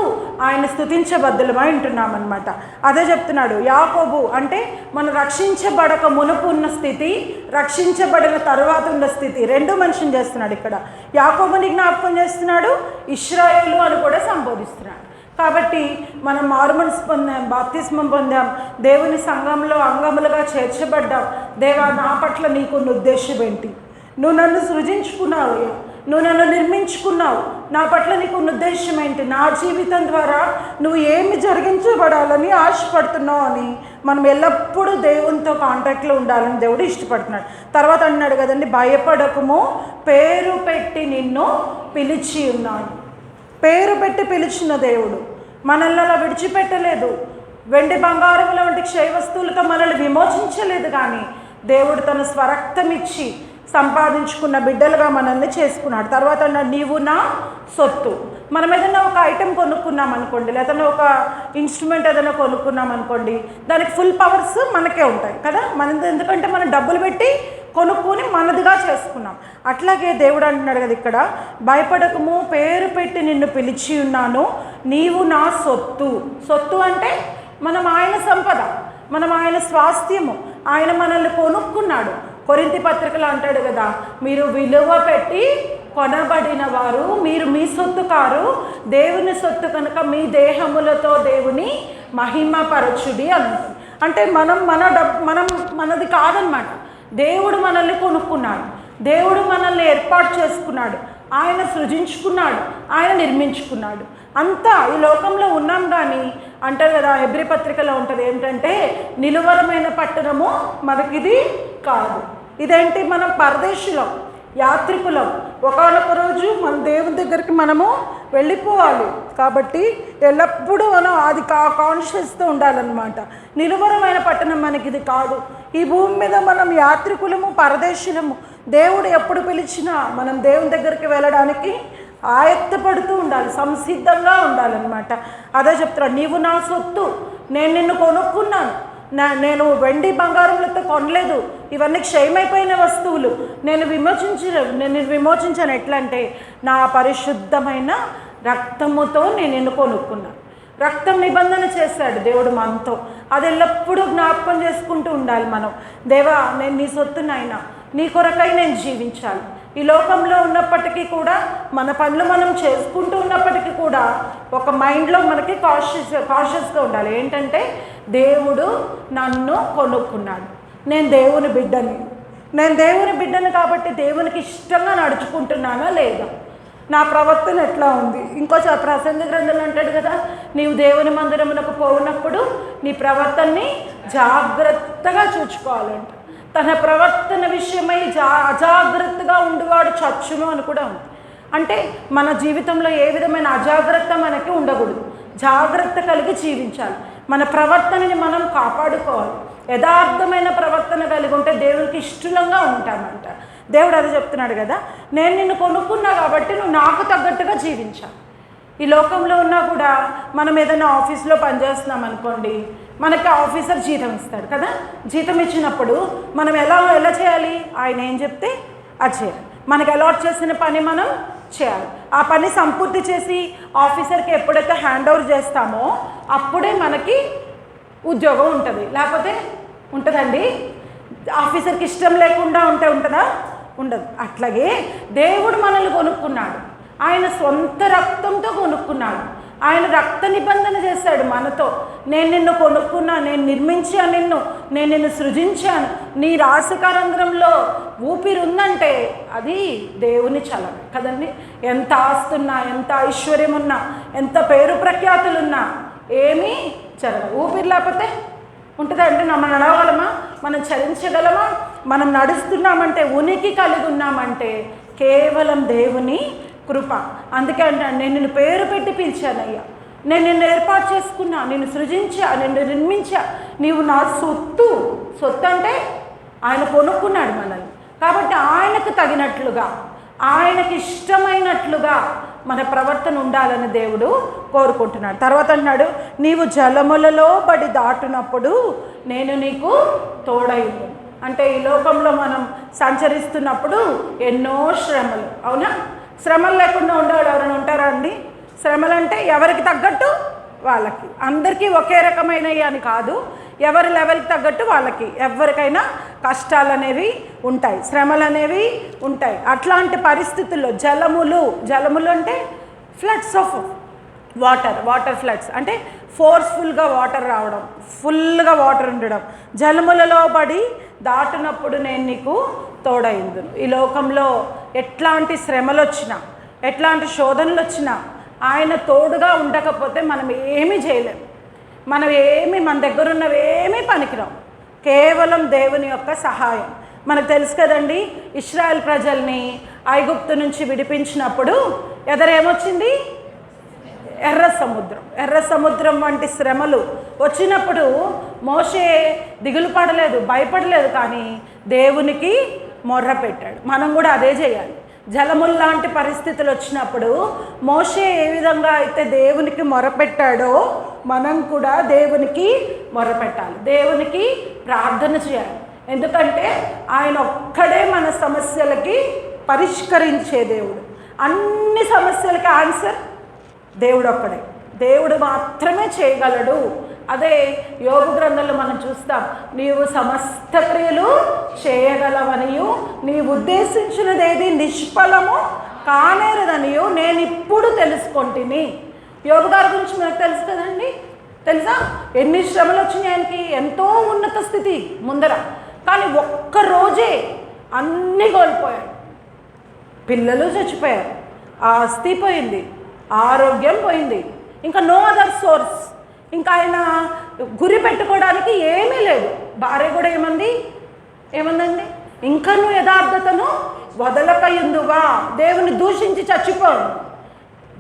ఆయన స్తుతించబద్దులమై ఉంటున్నామన్నమాట. అదే చెప్తున్నాడు యాకోబు. అంటే మనం రక్షించబడక మునుపు ఉన్న స్థితి, రక్షించబడిన తర్వాత ఉన్న స్థితి రెండు మెన్షన్ చేస్తున్నాడు ఇక్కడ. యాకోబుని జ్ఞాపకం చేస్తున్నాడు, ఇశ్రాయేలు అని కూడా సంబోధిస్తున్నాడు. కాబట్టి మనం మారుమనసు పొందాం, బాప్తిస్మం పొందాం, దేవుని సంఘంలో అంగములుగా చేర్చబడ్డాం. దేవా, నా పట్ల నీకున్న ఉద్దేశం ఏంటి? నువ్వు నన్ను సృజించుకున్నావు, నువ్వు నన్ను నిర్మించుకున్నావు, నా పట్ల నీకున్న ఉద్దేశం ఏంటి? నా జీవితం ద్వారా నువ్వు ఏమి జరిగించబడాలని ఆశపడుతున్నావు అని మనం ఎల్లప్పుడూ దేవునితో కాంటాక్ట్లో ఉండాలని దేవుడు ఇష్టపడుతున్నాడు. తర్వాత అన్నాడు కదండి, భయపడకము, పేరు పెట్టి నిన్ను పిలిచి ఉన్నాను. పేరు పెట్టి పిలిచిన దేవుడు మనల్ని అలా విడిచిపెట్టలేదు. వెండి బంగారముల వంటి క్షయ వస్తువులతో మనల్ని విమోచించలేదు. కానీ దేవుడు తన స్వరక్తం ఇచ్చి సంపాదించుకున్న బిడ్డలుగా మనల్ని చేసుకున్నాడు. తర్వాత అన్నాడు, నీవు నా సొత్తు. మనం ఏదైనా ఒక ఐటెం కొనుక్కున్నాం అనుకోండి, లేదంటే ఒక ఇన్స్ట్రుమెంట్ ఏదైనా కొనుక్కున్నాం అనుకోండి, దానికి ఫుల్ పవర్స్ మనకే ఉంటాయి కదా. ఎందుకంటే మనం డబ్బులు పెట్టి కొనుక్కొని మనదిగా చేసుకున్నాం. అట్లాగే దేవుడు అంటున్నాడు కదా ఇక్కడ, భయపడకము, పేరు పెట్టి నిన్ను పిలిచి ఉన్నాను, నీవు నా సొత్తు. సొత్తు అంటే మనం ఆయన సంపద, మనం ఆయన స్వాస్థ్యము. ఆయన మనల్ని కొనుక్కున్నాడు. కొరింథీ పత్రికలో అంటాడు కదా, మీరు విలువ పెట్టి కొనబడిన వారు, మీరు మీ సొత్తు కారు, దేవుని సొత్తు కనుక మీ దేహములతో దేవుని మహిమపరచుడి అంటుంది. అంటే మనం మనది కాదనమాట. దేవుడు మనల్ని కొనుక్కున్నాడు, దేవుడు మనల్ని ఏర్పాటు చేసుకున్నాడు, ఆయన సృజించుకున్నాడు, ఆయన నిర్మించుకున్నాడు. అంతా ఈ లోకంలో ఉన్నాం. కానీ అంటారు కదా, హెబ్రీ పత్రికలో ఉంటుంది ఏంటంటే, నిలువరమైన పట్టణము మనకిది కాదు. ఇదేంటి, మనం పరదేశులం, యాత్రికులం. ఒకనొక రోజు మన దేవుని దగ్గరికి మనము వెళ్ళిపోవాలి. కాబట్టి ఎల్లప్పుడూ మనం అది కాన్షియస్తో ఉండాలన్నమాట. నిలువరమైన పట్టణం మనకి ఇది కాదు. ఈ భూమి మీద మనం యాత్రికులము, పరదేశులము. దేవుడు ఎప్పుడు పిలిచినా మనం దేవుని దగ్గరికి వెళ్ళడానికి ఆయత్తపడుతూ ఉండాలి, సంసిద్ధంగా ఉండాలన్నమాట. అదే చెప్తున్నాడు, నీవు నా సొత్తు, నేను నిన్ను కొనుక్కున్నాను. నేను వెండి బంగారములతో కొనలేదు, ఇవన్నీ క్షయమైపోయిన వస్తువులు. నేను విమోచించాను. ఎట్లా అంటే, నా పరిశుద్ధమైన రక్తముతో నేను నిన్ను కొనుక్కున్నాను. రక్తం నిబంధన చేశాడు దేవుడు మనతో. అది ఎల్లప్పుడూ జ్ఞాపకం చేసుకుంటూ ఉండాలి మనం. దేవా, నేను నీ సొత్తునైనా, నీ కొరకై నేను జీవించాలి. ఈ లోకంలో ఉన్నప్పటికీ కూడా, మన పనులు మనం చేసుకుంటూ ఉన్నప్పటికీ కూడా, ఒక మైండ్లో మనకి కాన్షియస్గా ఉండాలి. ఏంటంటే, దేవుడు నన్ను కొనుక్కున్నాడు, నేను దేవుని బిడ్డని కాబట్టి దేవునికి ఇష్టంగా నడుచుకుంటున్నానా లేదా, నా ప్రవర్తన ఎట్లా ఉంది. ఇంకో ప్రసంగ గ్రంథంలో అంటాడు కదా, నీవు దేవుని మందిరమునకు పోయినప్పుడు నీ ప్రవర్తనని జాగ్రత్తగా చూసుకోవాలంట. తన ప్రవర్తన విషయమై అజాగ్రత్తగా ఉండివాడు చచ్చును అని కూడా ఉంది. అంటే మన జీవితంలో ఏ విధమైన అజాగ్రత్త మనకి ఉండకూడదు, జాగ్రత్త కలిగి జీవించాలి. మన ప్రవర్తనని మనం కాపాడుకోవాలి. యథార్థమైన ప్రవర్తన కలిగి ఉంటే దేవునికి ఇష్టంగా ఉంటామంట. దేవుడు అది చెప్తున్నాడు కదా, నేను నిన్ను కొనుక్కున్నా కాబట్టి నువ్వు నాకు తగ్గట్టుగా జీవించాలి. ఈ లోకంలో ఉన్నా కూడా మనం ఏదైనా ఆఫీస్లో పనిచేస్తున్నాం అనుకోండి, మనకి ఆఫీసర్ జీతం ఇస్తాడు కదా. జీతం ఇచ్చినప్పుడు మనం ఎలా చేయాలి, ఆయన ఏం చెప్తే అది చేయాలి. మనకి అలాట్ చేసిన పని మనం చేయాలి. ఆ పని సంపూర్తి చేసి ఆఫీసర్కి ఎప్పుడైతే హ్యాండ్ ఓవర్ చేస్తామో అప్పుడే మనకి ఉద్యోగం ఉంటుంది. లేకపోతే ఉంటుందండి, ఆఫీసర్కి ఇష్టం లేకుండా ఉంటుందా? ఉండదు. అట్లాగే దేవుడు మనల్ని కొనుక్కున్నాడు, ఆయన సొంత రక్తంతో కొనుక్కున్నాడు. ఆయన రక్త నిబంధన చేశాడు మనతో. నేను నిన్ను కొనుక్కున్నా, నేను నిర్మించాను, నేను నిన్ను సృజించాను. నీ రాశికారంధ్రంలో ఊపిరి ఉందంటే అది దేవుని చలన కదండి. ఎంత ఆస్తున్నా, ఎంత ఐశ్వర్యం ఉన్నా, ఎంత పేరు ప్రఖ్యాతులున్నా ఏమీ జరగదు. ఊపిరి లేకపోతే ఉంటుందంటే మనం నడవగలమా, మనం చరించగలమా? మనం నడుస్తున్నామంటే, ఉనికి కలిగి ఉన్నామంటే కేవలం దేవుని కృప. అందుకే అంటాను, నేను నిన్ను పేరు పెట్టి పిలిచానయ్యా, నేను నిన్ను ఏర్పాటు చేసుకున్నా, నిన్ను సృజించా, నిన్ను నిర్మించా, నీవు నా సొత్తు. సొత్తు అంటే ఆయన కొనుక్కున్నాడు మనల్ని. కాబట్టి ఆయనకు తగినట్లుగా, ఆయనకి ఇష్టమైనట్లుగా మన ప్రవర్తన ఉండాలని దేవుడు కోరుకుంటున్నాడు. తర్వాత అన్నాడు, నీవు జలములలో పడి దాటునప్పుడు నేను నీకు తోడై ఉన్నాను. అంటే ఈ లోకంలో మనం సంచరిస్తున్నప్పుడు ఎన్నో శ్రమలు, అవునా? శ్రమలు లేకుండా ఉండేవాళ్ళు ఎవరైనా ఉంటారా అండి? శ్రమలు అంటే ఎవరికి తగ్గట్టు వాళ్ళకి, అందరికీ ఒకే రకమైనవి అని కాదు, ఎవరి లెవెల్కి తగ్గట్టు వాళ్ళకి ఎవరికైనా కష్టాలు అనేవి ఉంటాయి, శ్రమలు అనేవి ఉంటాయి. అట్లాంటి పరిస్థితుల్లో జలములు అంటే ఫ్లడ్స్ ఆఫ్ వాటర్ ఫ్లడ్స్ అంటే ఫోర్స్ఫుల్గా వాటర్ రావడం, ఫుల్గా వాటర్ ఉండడం. జలములలో పడి దాటినప్పుడు నేను నీకు తోడైందును. ఈ లోకంలో ఎట్లాంటి శ్రమలు వచ్చినా, ఎట్లాంటి శోధనలు వచ్చినా ఆయన తోడుగా ఉండకపోతే మనం ఏమీ చేయలేం. మన దగ్గర ఉన్నవేమీ పనికిరాం. కేవలం దేవుని యొక్క సహాయం. మనకు తెలుసు కదండి, ఇశ్రాయేల్ ప్రజల్ని ఐగుప్తు నుంచి విడిపించినప్పుడు ఎదరేమొచ్చింది? ఎర్ర సముద్రం వంటి శ్రమలు వచ్చినప్పుడు మోషే దిగులు పడలేదు, భయపడలేదు, కానీ దేవునికి మొర్ర పెట్టాడు. మనం కూడా అదే చేయాలి. జలముల్లాంటి పరిస్థితులు వచ్చినప్పుడు మోషే ఏ విధంగా అయితే దేవునికి మొరపెట్టాడో మనం కూడా దేవునికి మొరపెట్టాలి, దేవునికి ప్రార్థన చేయాలి. ఎందుకంటే ఆయన ఒక్కడే మన సమస్యలకి పరిష్కరించే దేవుడు. అన్ని సమస్యలకి ఆన్సర్ దేవుడు ఒక్కడే, దేవుడు మాత్రమే చేయగలడు. అదే యోబు గ్రంథంలో మనం చూస్తాం, నీవు సమస్త క్రియలు చేయగలవనియు నీవు ఉద్దేశించినదేది నిష్ఫలము కానేరదనియు నేను ఇప్పుడు తెలుసుకొంటిని. యోబు గారి గురించి మనకు తెలుసు కదండి, తెలుసా? ఎన్ని శ్రమలు వచ్చినాయి ఆయనకి, ఎంతో ఉన్నత స్థితి ముందర, కానీ ఒక్కరోజే అన్నీ కోల్పోయాడు. పిల్లలు చచ్చిపోయారు, ఆస్తి పోయింది, ఆరోగ్యం పోయింది, ఇంకా నో అదర్ సోర్స్, ఇంకా ఆయన గురి పెట్టుకోవడానికి ఏమీ లేదు. భార్య కూడా ఏమందండి, ఇంకా నువ్వు యథార్థతను వదలకయుందువా, దేవుని దూషించి చచ్చిపోవు.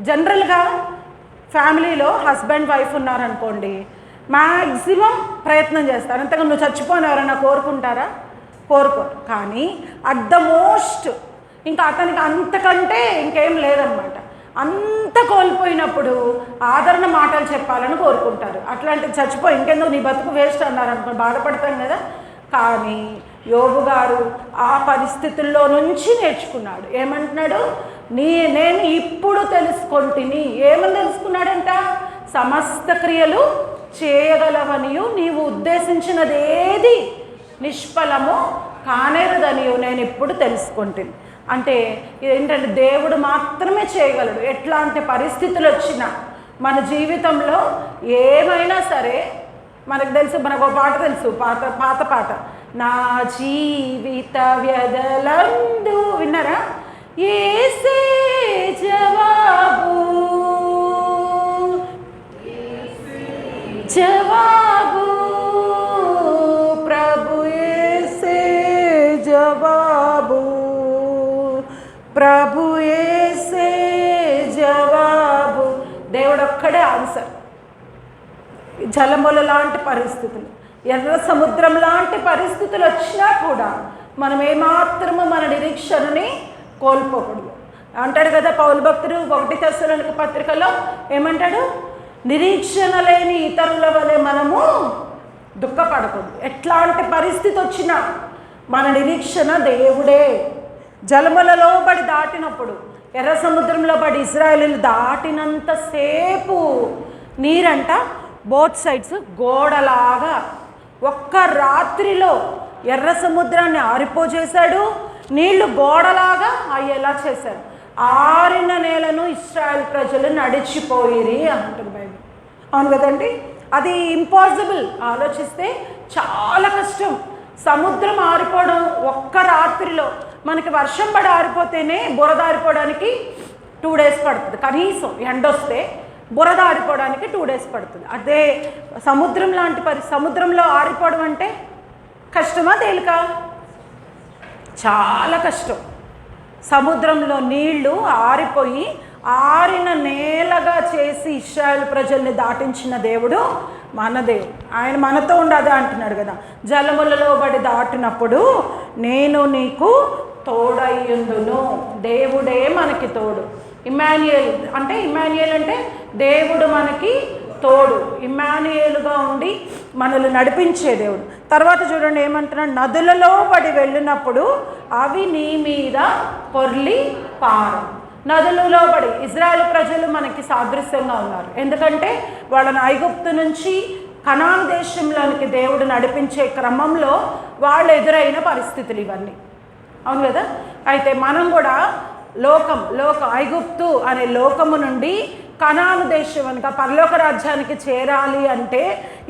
జనరల్గా ఫ్యామిలీలో హస్బెండ్ వైఫ్ ఉన్నారనుకోండి, మ్యాక్సిమం ప్రయత్నం చేస్తారు, అంతగా నువ్వు చచ్చిపోని ఎవరైనా కోరుకుంటారా? కోరుకోరు. కానీ అట్ ద మోస్ట్ ఇంకా అతనికి అంతకంటే ఇంకేం లేదనమాట. అంత కోల్పోయినప్పుడు ఆదరణ మాటలు చెప్పాలని కోరుకుంటారు. అట్లాంటివి చచ్చిపోయి ఇంకెందుకు నీ బతుకు వేస్ట్ అన్నారనుకో బాధపడతాం కదా. కానీ యోబు గారు ఆ పరిస్థితుల్లో నుంచి నేర్చుకున్నాడు. ఏమంటున్నాడు? నేను ఇప్పుడు తెలుసుకొంటిని. ఏమని తెలుసుకున్నాడంట? సమస్త క్రియలు చేయగలవనియు నీవు ఉద్దేశించినదేది నిష్ఫలము కానేరదనియు నేను ఇప్పుడు తెలుసుకొంటిని. అంటే ఏంటంటే దేవుడు మాత్రమే చేయగలడు. ఎట్లాంటి పరిస్థితులు వచ్చినా మన జీవితంలో ఏమైనా సరే, మనకు తెలుసు, మనకు ఒక పాట తెలుసు, పాత పాట, నా జీవిత వ్యధలందు, విన్నారా? యేసే జవాబు ప్రభు, యేసే జవాబు ప్రభు, యేసే జవాబు. దేవుడు ఒక్కడే ఆన్సర్. జలముల లాంటి పరిస్థితులు, ఎర్ర సముద్రం లాంటి పరిస్థితులు వచ్చినా కూడా మనం ఏమాత్రము మన నిరీక్షణని కోల్పోకూడదు. అంటాడు కదా పౌలు భక్తుడు 1 తెస్సలోనిక పత్రికలో, ఏమంటాడు? నిరీక్షణ లేని ఇతరుల వలె మనము దుఃఖపడకూడదు. ఎట్లాంటి పరిస్థితి వచ్చినా మన నిరీక్షణ దేవుడే. జలములలో పడి దాటినప్పుడు, ఎర్ర సముద్రంలో పడి ఇశ్రాయేలీయులు దాటినంతసేపు నీరంట బోత్ సైడ్స్ గోడలాగా ఒక్క రాత్రిలో ఎర్ర సముద్రాన్ని ఆరిపోజేశాడు, నీళ్లు గోడలాగా అయ్యేలా చేశాడు. ఆరిన నేలను ఇశ్రాయేల్ ప్రజలు నడిచిపోయిరి అంటుంది బైబిల్. అవును కదండి, అది ఇంపాసిబుల్. ఆలోచిస్తే చాలా కష్టం. సముద్రం ఆరిపోవడం ఒక్క రాత్రిలో, మనకి వర్షం పడి ఆరిపోతేనే బురద ఆరిపోవడానికి 2 days పడుతుంది కనీసం. ఎండొస్తే బురద ఆరిపోవడానికి 2 days పడుతుంది. అదే సముద్రం లాంటి సముద్రంలో ఆరిపోవడం అంటే కష్టమా తేలిక? చాలా కష్టం. సముద్రంలో నీళ్లు ఆరిపోయి ఆరిన నేలగా చేసి ఇశ్రాయేలు ప్రజల్ని దాటించిన దేవుడు మన దేవుడు. ఆయన మనతో ఉండదే అంటున్నాడు కదా, జలములలో పడి దాటినప్పుడు నేను నీకు తోడయ్యుందును. దేవుడే మనకి తోడు. ఇమ్మాన్యుయేల్ అంటే దేవుడు మనకి తోడు, ఇమ్మాన్యుయేలుగా ఉండి మనల్ని నడిపించే దేవుడు. తర్వాత చూడండి ఏమంటున్నాడు? నదులలో పడి వెళ్ళినప్పుడు అవి నీ మీద పొర్లి పారు. నదులు లోబడి ఇజ్రాయెల్ ప్రజలు మనకి సాదృశ్యంగా ఉన్నారు. ఎందుకంటే వాళ్ళని ఐగుప్తు నుంచి కనాను దేశంలోనికి దేవుడు నడిపించే క్రమంలో వాళ్ళు ఎదురైన పరిస్థితులు ఇవన్నీ, అవును కదా. అయితే మనం కూడా ఐగుప్తు అనే లోకము నుండి కనాను దేశం అనగా పరలోక రాజ్యానికి చేరాలి అంటే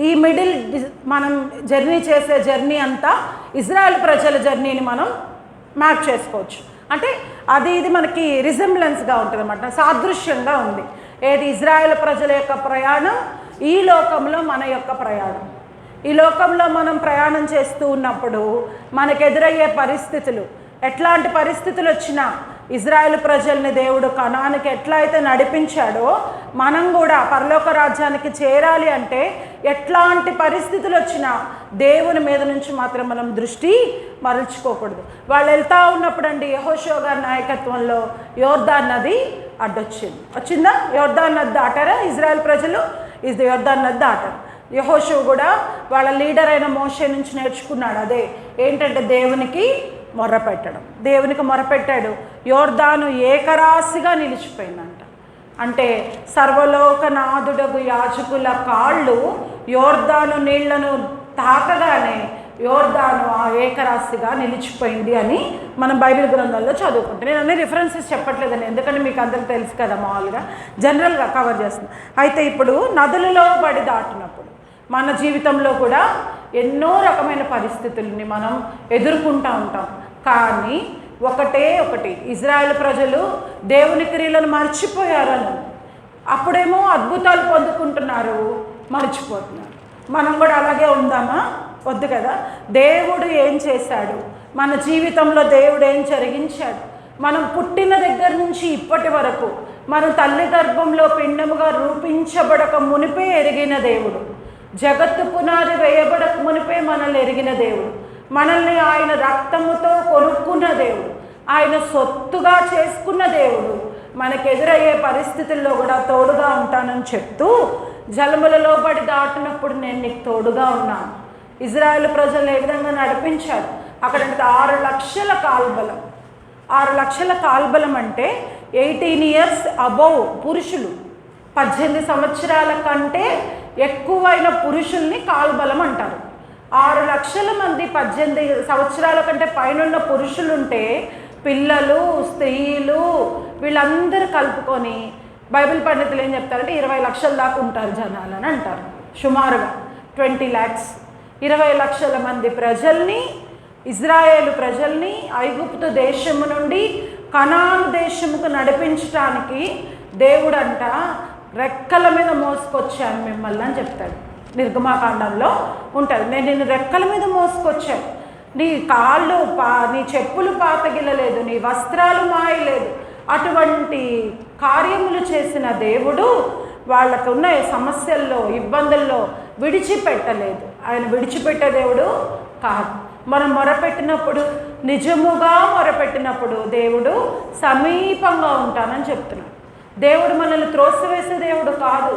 ఈ మనం జర్నీ చేసే జర్నీ అంతా ఇజ్రాయెల్ ప్రజల జర్నీని మనం మ్యాప్ చేసుకోవచ్చు. అంటే ఇది మనకి రిజెంబ్లెన్స్గా ఉంటుంది అన్నమాట, సాదృశ్యంగా ఉంది. ఏది ఇజ్రాయెల్ ప్రజల యొక్క ప్రయాణం, ఈ లోకంలో మన యొక్క ప్రయాణం. ఈ లోకంలో మనం ప్రయాణం చేస్తూ ఉన్నప్పుడు మనకు ఎదురయ్యే పరిస్థితులు, ఎట్లాంటి పరిస్థితులు వచ్చినా ఇజ్రాయెల్ ప్రజల్ని దేవుడు కనానికి ఎట్లా అయితే నడిపించాడో మనం కూడా పరలోక రాజ్యానికి చేరాలి అంటే ఎట్లాంటి పరిస్థితులు వచ్చినా దేవుని మీద నుంచి మాత్రం మనం దృష్టి మరల్చుకోకూడదు. వాళ్ళు వెళ్తూ ఉన్నప్పుడు అండి యెహోషువ గారి నాయకత్వంలో యోర్దాన్ నది వచ్చిందా? యోర్దాన్ నది దాటారా ఇజ్రాయెల్ ప్రజలు? యోర్దాన్ నది దాటారు. యెహోషువ కూడా వాళ్ళ లీడర్ అయిన మోషే నుంచి నేర్చుకున్నాడు. అదే ఏంటంటే దేవునికి మొరపెట్టాడు. యోర్దాను ఏకరాశిగా నిలిచిపోయిందంట. అంటే సర్వలోకనాథుడగు యాజకుల కాళ్ళు యోర్దాను నీళ్లను తాకగానే యోర్దాను ఏకరాశిగా నిలిచిపోయింది అని మనం బైబిల్ గ్రంథాల్లో చదువుకుంటాం. నేను అన్ని రిఫరెన్సెస్ చెప్పట్లేదండి, ఎందుకంటే మీకు అందరికీ తెలుసు కదా, మామూలుగా జనరల్గా కవర్ చేస్తున్నాను. అయితే ఇప్పుడు నదులలో పడి దాటినప్పుడు మన జీవితంలో కూడా ఎన్నో రకమైన పరిస్థితుల్ని మనం ఎదుర్కొంటూ ఉంటాం. కానీ ఒకటి ఇజ్రాయెల్ ప్రజలు దేవుని క్రియలను మర్చిపోయారని, అప్పుడేమో అద్భుతాలు పొందుకుంటున్నారు, మర్చిపోతున్నారు. మనం కూడా అలాగే ఉందామా? వద్దు కదా. దేవుడు ఏం చేశాడు, మన జీవితంలో దేవుడు ఏం జరిగించాడు, మనం పుట్టిన దగ్గర నుంచి ఇప్పటి వరకు మనం తల్లి గర్భంలో పిండముగా రూపించబడక మునిపే ఎరిగిన దేవుడు, జగత్తు పునాది వేయబడక మునిపే మనల్ని ఎరిగిన దేవుడు, మనల్ని ఆయన రక్తముతో కొనుక్కున్న దేవుడు, ఆయన సొత్తుగా చేసుకున్న దేవుడు మనకు ఎదురయ్యే పరిస్థితుల్లో కూడా తోడుగా ఉంటానని చెప్తూ జలములలో పడి దాటినప్పుడు నేను నీకు తోడుగా ఉన్నాను. ఇజ్రాయెల్ ప్రజలు ఏ విధంగా నడిపించాడు అక్కడ 6 లక్షల కాల్బలం. 6 లక్షల కాల్బలం అంటే 18 years అబౌవ్ పురుషులు, 18 సంవత్సరాల కంటే ఎక్కువైన పురుషుల్ని కాల్బలం అంటారు. 6 లక్షల మంది 18 సంవత్సరాల కంటే పైనున్న పురుషులుంటే పిల్లలు, స్త్రీలు వీళ్ళందరూ కలుపుకొని బైబిల్ పండితులు ఏం చెప్తారంటే 20 లక్షల దాకా ఉంటారు జనాలని అంటారు. సుమారుగా 20 lakhs, 20 లక్షల మంది ప్రజల్ని, ఇజ్రాయేలు ప్రజల్ని ఐగుప్తు దేశము నుండి కనాను దేశముకు నడిపించడానికి దేవుడంట రెక్కల మీద మోసుకొచ్చాను మిమ్మల్ని అని చెప్తాడు. నిర్గమాకాండంలో ఉంటుంది, నేను నిన్ను రెక్కల మీద మోసుకొచ్చాను, నీ కాళ్ళు నీ చెప్పులు పాతగిలలేదు, నీ వస్త్రాలు మాయలేదు. అటువంటి కార్యములు చేసిన దేవుడు వాళ్ళకు ఉన్న సమస్యల్లో, ఇబ్బందుల్లో విడిచిపెట్టలేదు. ఆయన విడిచిపెట్టే దేవుడు కాదు. మనం మొరపెట్టినప్పుడు, నిజముగా మొరపెట్టినప్పుడు దేవుడు సమీపంగా ఉంటానని చెప్తున్నాడు. దేవుడు మనల్ని త్రోసివేసే దేవుడు కాదు.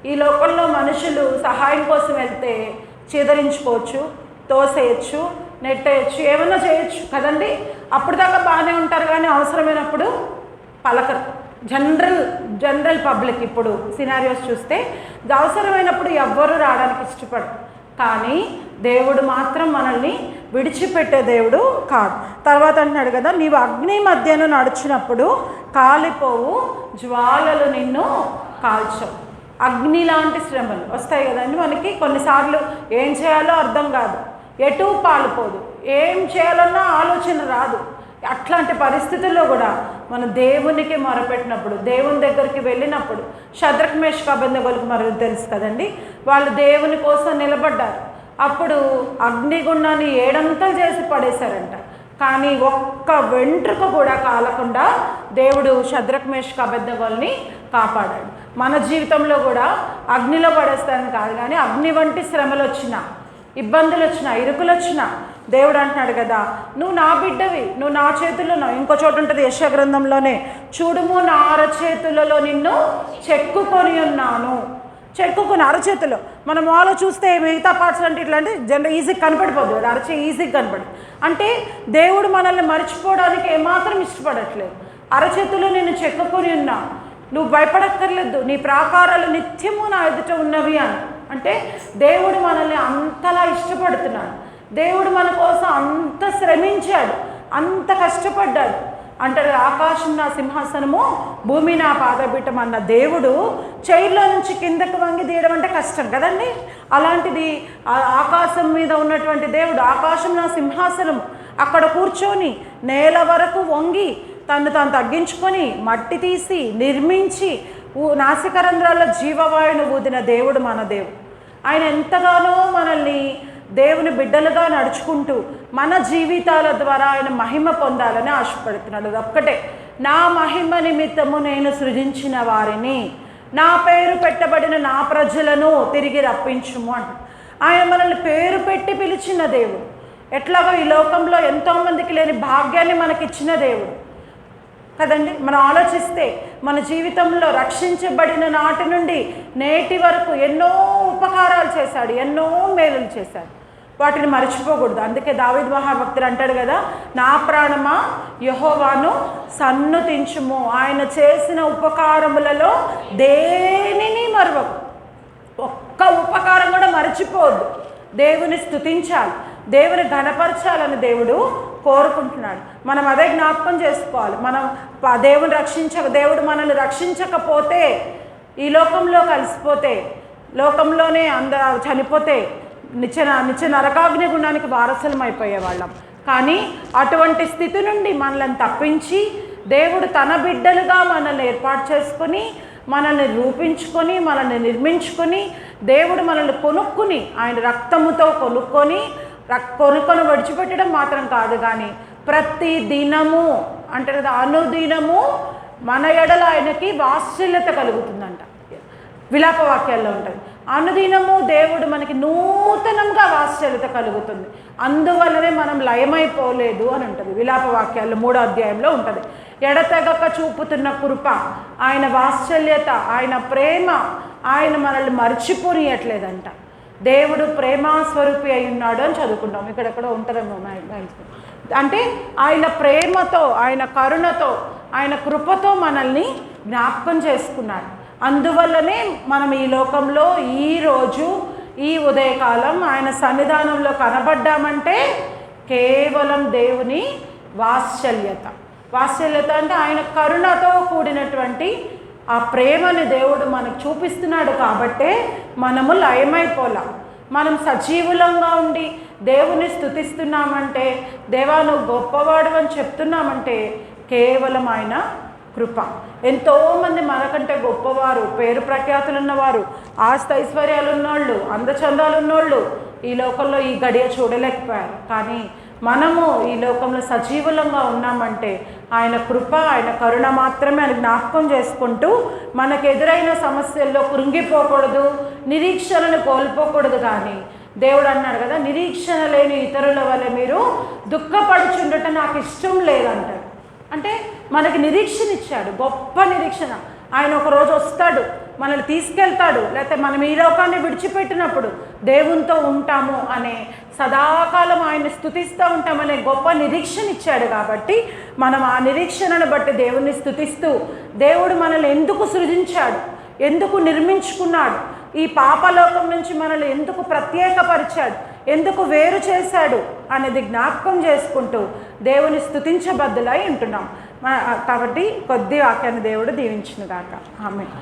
ఈ లోకంలో మనుషులు సహాయం కోసం వెళ్తే చేదరించుకోవచ్చు, తోసేయచ్చు, నెట్టేయచ్చు, ఏమన్నా చేయొచ్చు కదండి. అప్పుడు దాకా బాగానే ఉంటారు, కానీ అవసరమైనప్పుడు పలకరు. జనరల్ పబ్లిక్ ఇప్పుడు సినారియోస్ చూస్తే అవసరమైనప్పుడు ఎవ్వరూ రావడానికి ఇష్టపడరు. కానీ దేవుడు మాత్రం మనల్ని విడిచిపెట్టే దేవుడు కాదు. తర్వాత అంటున్నాడు కదా, నీవు అగ్ని మధ్యను నడిచినప్పుడు కాలిపోవు, జ్వాలలు నిన్ను కాల్చవు. అగ్ని లాంటి శ్రమలు వస్తాయి కదండి మనకి. కొన్నిసార్లు ఏం చేయాలో అర్థం కాదు, ఎటు పాలుపోదు, ఏం చేయాలన్నా ఆలోచన రాదు. అట్లాంటి పరిస్థితుల్లో కూడా మనం దేవునికి మొరపెట్టినప్పుడు, దేవుని దగ్గరికి వెళ్ళినప్పుడు, షద్రక్ మేషక్ అబేద్నెగోలకు మనకు తెలుసు కదండి, వాళ్ళు దేవుని కోసం నిలబడ్డారు. అప్పుడు అగ్నిగుండాన్ని 7 చేసి పడేశారంట. కానీ ఒక్క వెంట్రుక కూడా కాలకుండా దేవుడు షద్రక్ మేషక్ అబేద్నెగోల్ని కాపాడాడు. మన జీవితంలో కూడా అగ్నిలో పడేస్తానని కాదు, కానీ అగ్ని వంటి శ్రమలు వచ్చినా, ఇబ్బందులు వచ్చినా, ఇరుకులు వచ్చినా దేవుడు అంటున్నాడు కదా, నువ్వు నా బిడ్డవి, నువ్వు నా చేతుల్లో. ఇంకో చోటు ఉంటుంది యెషయా గ్రంథంలోనే, చూడుము నా అరచేతులలో నిన్ను చెక్కుకొని ఉన్నాను. చెక్కుకొని అరచేతులో. మనం వాళ్ళు చూస్తే మిగతా పార్ట్స్ అంటే ఇట్లాంటి ఈజీగా కనపడిపోద్దు, అరచే ఈజీగా కనపడదు. అంటే దేవుడు మనల్ని మర్చిపోవడానికి ఏమాత్రం ఇష్టపడట్లేదు. అరచేతులు నేను చెక్కుకొని ఉన్నా, నువ్వు భయపడక్కర్లేదు, నీ ప్రాకారాలు నిత్యము నా ఎదుట ఉన్నవి అని. అంటే దేవుడు మనల్ని అంతలా ఇష్టపడుతున్నాడు, దేవుడు మన కోసం అంత శ్రమించాడు, అంత కష్టపడ్డాడు. అంటాడు ఆకాశం నా సింహాసనము, భూమి నా పాదపీఠం అన్న దేవుడు చైర్లో నుంచి కిందకు వంగి తీయడం అంటే కష్టం కదండి. అలాంటిది ఆకాశం మీద ఉన్నటువంటి దేవుడు, ఆకాశం నా సింహాసనం, అక్కడ కూర్చొని నేల వరకు వంగి తను తాను తగ్గించుకొని మట్టి తీసి నిర్మించి నాసికరంధ్రాల్లో జీవవాయువును ఊదిన దేవుడు మన దేవుడు. ఆయన ఎంతగానో మనల్ని దేవుని బిడ్డలుగా నడుచుకుంటూ మన జీవితాల ద్వారా ఆయన మహిమ పొందాలని ఆశపడుతున్నాడు. అది ఒక్కటే, నా మహిమ నిమిత్తము నేను సృజించిన వారిని, నా పేరు పెట్టబడిన నా ప్రజలను తిరిగి రప్పించుము అంట. ఆయన మనల్ని పేరు పెట్టి పిలిచిన దేవుడు. ఎట్లాగో ఈ లోకంలో ఎంతోమందికి లేని భాగ్యాన్ని మనకిచ్చిన దేవుడు కదండి. మనం ఆలోచిస్తే మన జీవితంలో రక్షించబడిన నాటి నుండి నేటి వరకు ఎన్నో ఉపకారాలు చేశాడు, ఎన్నో మేలులు చేశాడు. వాటిని మర్చిపోకూడదు. అందుకే దావీదు మహాభక్తుడు అంటాడు కదా, నా ప్రాణమా యెహోవాను సన్నుతించుము, ఆయన చేసిన ఉపకారములలో దేనిని మరవకు. ఒక్క ఉపకారం కూడా మర్చిపోవద్దు. దేవుని స్తుతించాలి, దేవుని ఘనపరచాలని దేవుడు కోరుకుంటున్నాడు. మనం అదే జ్ఞాపకం చేసుకోవాలి. మనం దేవుడు మనల్ని రక్షించకపోతే, ఈ లోకంలో కలిసిపోతే, లోకంలోనే అందరూ చనిపోతే నిత్య నరకాగ్ని గుణానికి వారసులం అయిపోయేవాళ్ళం. కానీ అటువంటి స్థితి నుండి మనల్ని తప్పించి దేవుడు తన బిడ్డలుగా మనల్ని ఏర్పాటు చేసుకొని, మనల్ని రూపించుకొని, మనల్ని నిర్మించుకొని, దేవుడు మనల్ని కొనుక్కుని ఆయన రక్తముతో కొనుక్కొని విడిచిపెట్టడం మాత్రం కాదు, కానీ ప్రతి దినము అంటే కదా, అనుదినము మన ఎడల ఆయనకి వాత్సల్యత కలుగుతుందంట. విలాప వాక్యాల్లో ఉంటుంది, అనుదినము దేవుడు మనకి నూతనంగా వాత్సల్యత కలుగుతుంది, అందువల్లనే మనం లయమైపోలేదు అని ఉంటుంది. విలాప వాక్యాల్లో 3వ అధ్యాయంలో ఉంటుంది. ఎడతెగక చూపుతున్న కృప, ఆయన వాత్సల్యత, ఆయన ప్రేమ, ఆయన మనల్ని మర్చిపోనియట్లేదంట. దేవుడు ప్రేమాస్వరూపి అయి ఉన్నాడు అని చదువుకుంటాం, ఇక్కడెక్కడో ఉంటుందేమో. అంటే ఆయన ప్రేమతో, ఆయన కరుణతో, ఆయన కృపతో మనల్ని జ్ఞాపకం చేసుకున్నాడు. అందువల్లనే మనం ఈ లోకంలో ఈరోజు ఈ ఉదయకాలం ఆయన సన్నిధానంలో కనబడ్డామంటే కేవలం దేవుని వాత్సల్యత. వాత్సల్యత అంటే ఆయన కరుణతో కూడినటువంటి ఆ ప్రేమని దేవుడు మనకు చూపిస్తున్నాడు. కాబట్టే మనము లయమైపోలా, మనం సజీవులంగా ఉండి దేవుని స్తుతిస్తున్నామంటే, దేవా నువ్వు గొప్పవాడు అని చెప్తున్నామంటే కేవలం ఆయన కృప. ఎంతోమంది మనకంటే గొప్పవారు, పేరు ప్రఖ్యాతులు ఉన్నవారు, ఆస్తి ఐశ్వర్యాలు ఉన్నోళ్ళు, అందచందాలు ఉన్నోళ్ళు ఈ లోకంలో ఈ గడియ చూడలేకపోయారు. కానీ మనము ఈ లోకంలో సజీవులంగా ఉన్నామంటే ఆయన కృప, ఆయన కరుణ మాత్రమే అని జ్ఞాపకం చేసుకుంటూ మనకు ఎదురైన సమస్యల్లో కృంగిపోకూడదు, నిరీక్షణను కోల్పోకూడదు. కానీ దేవుడు అన్నాడు కదా, నిరీక్షణ లేని ఇతరుల వల్ల మీరు దుఃఖపడుచుండటం నాకు ఇష్టం లేదంటాడు. అంటే మనకి నిరీక్షణ ఇచ్చాడు, గొప్ప నిరీక్షణ. ఆయన ఒకరోజు వస్తాడు, మనల్ని తీసుకెళ్తాడు, లేకపోతే మనం ఈ లోకాన్ని విడిచిపెట్టినప్పుడు దేవునితో ఉంటాము అనే, సదాకాలం ఆయన స్తుతిస్తూ ఉంటామనే గొప్ప నిరీక్షణ ఇచ్చాడు. కాబట్టి మనం ఆ నిరీక్షణను బట్టి దేవుణ్ణి స్తుతిస్తూ, దేవుడు మనల్ని ఎందుకు సృజించాడు, ఎందుకు నిర్మించుకున్నాడు, ఈ పాపలోకం నుంచి మనల్ని ఎందుకు ప్రత్యేకపరిచాడు, ఎందుకు వేరు చేశాడు అనేది జ్ఞాపకం చేసుకుంటూ దేవుని స్తుతించబద్దులై ఉంటున్నాం. కాబట్టి కొద్ది వాక్యాన్ని దేవుడు దీవించును గాక. ఆమేన్.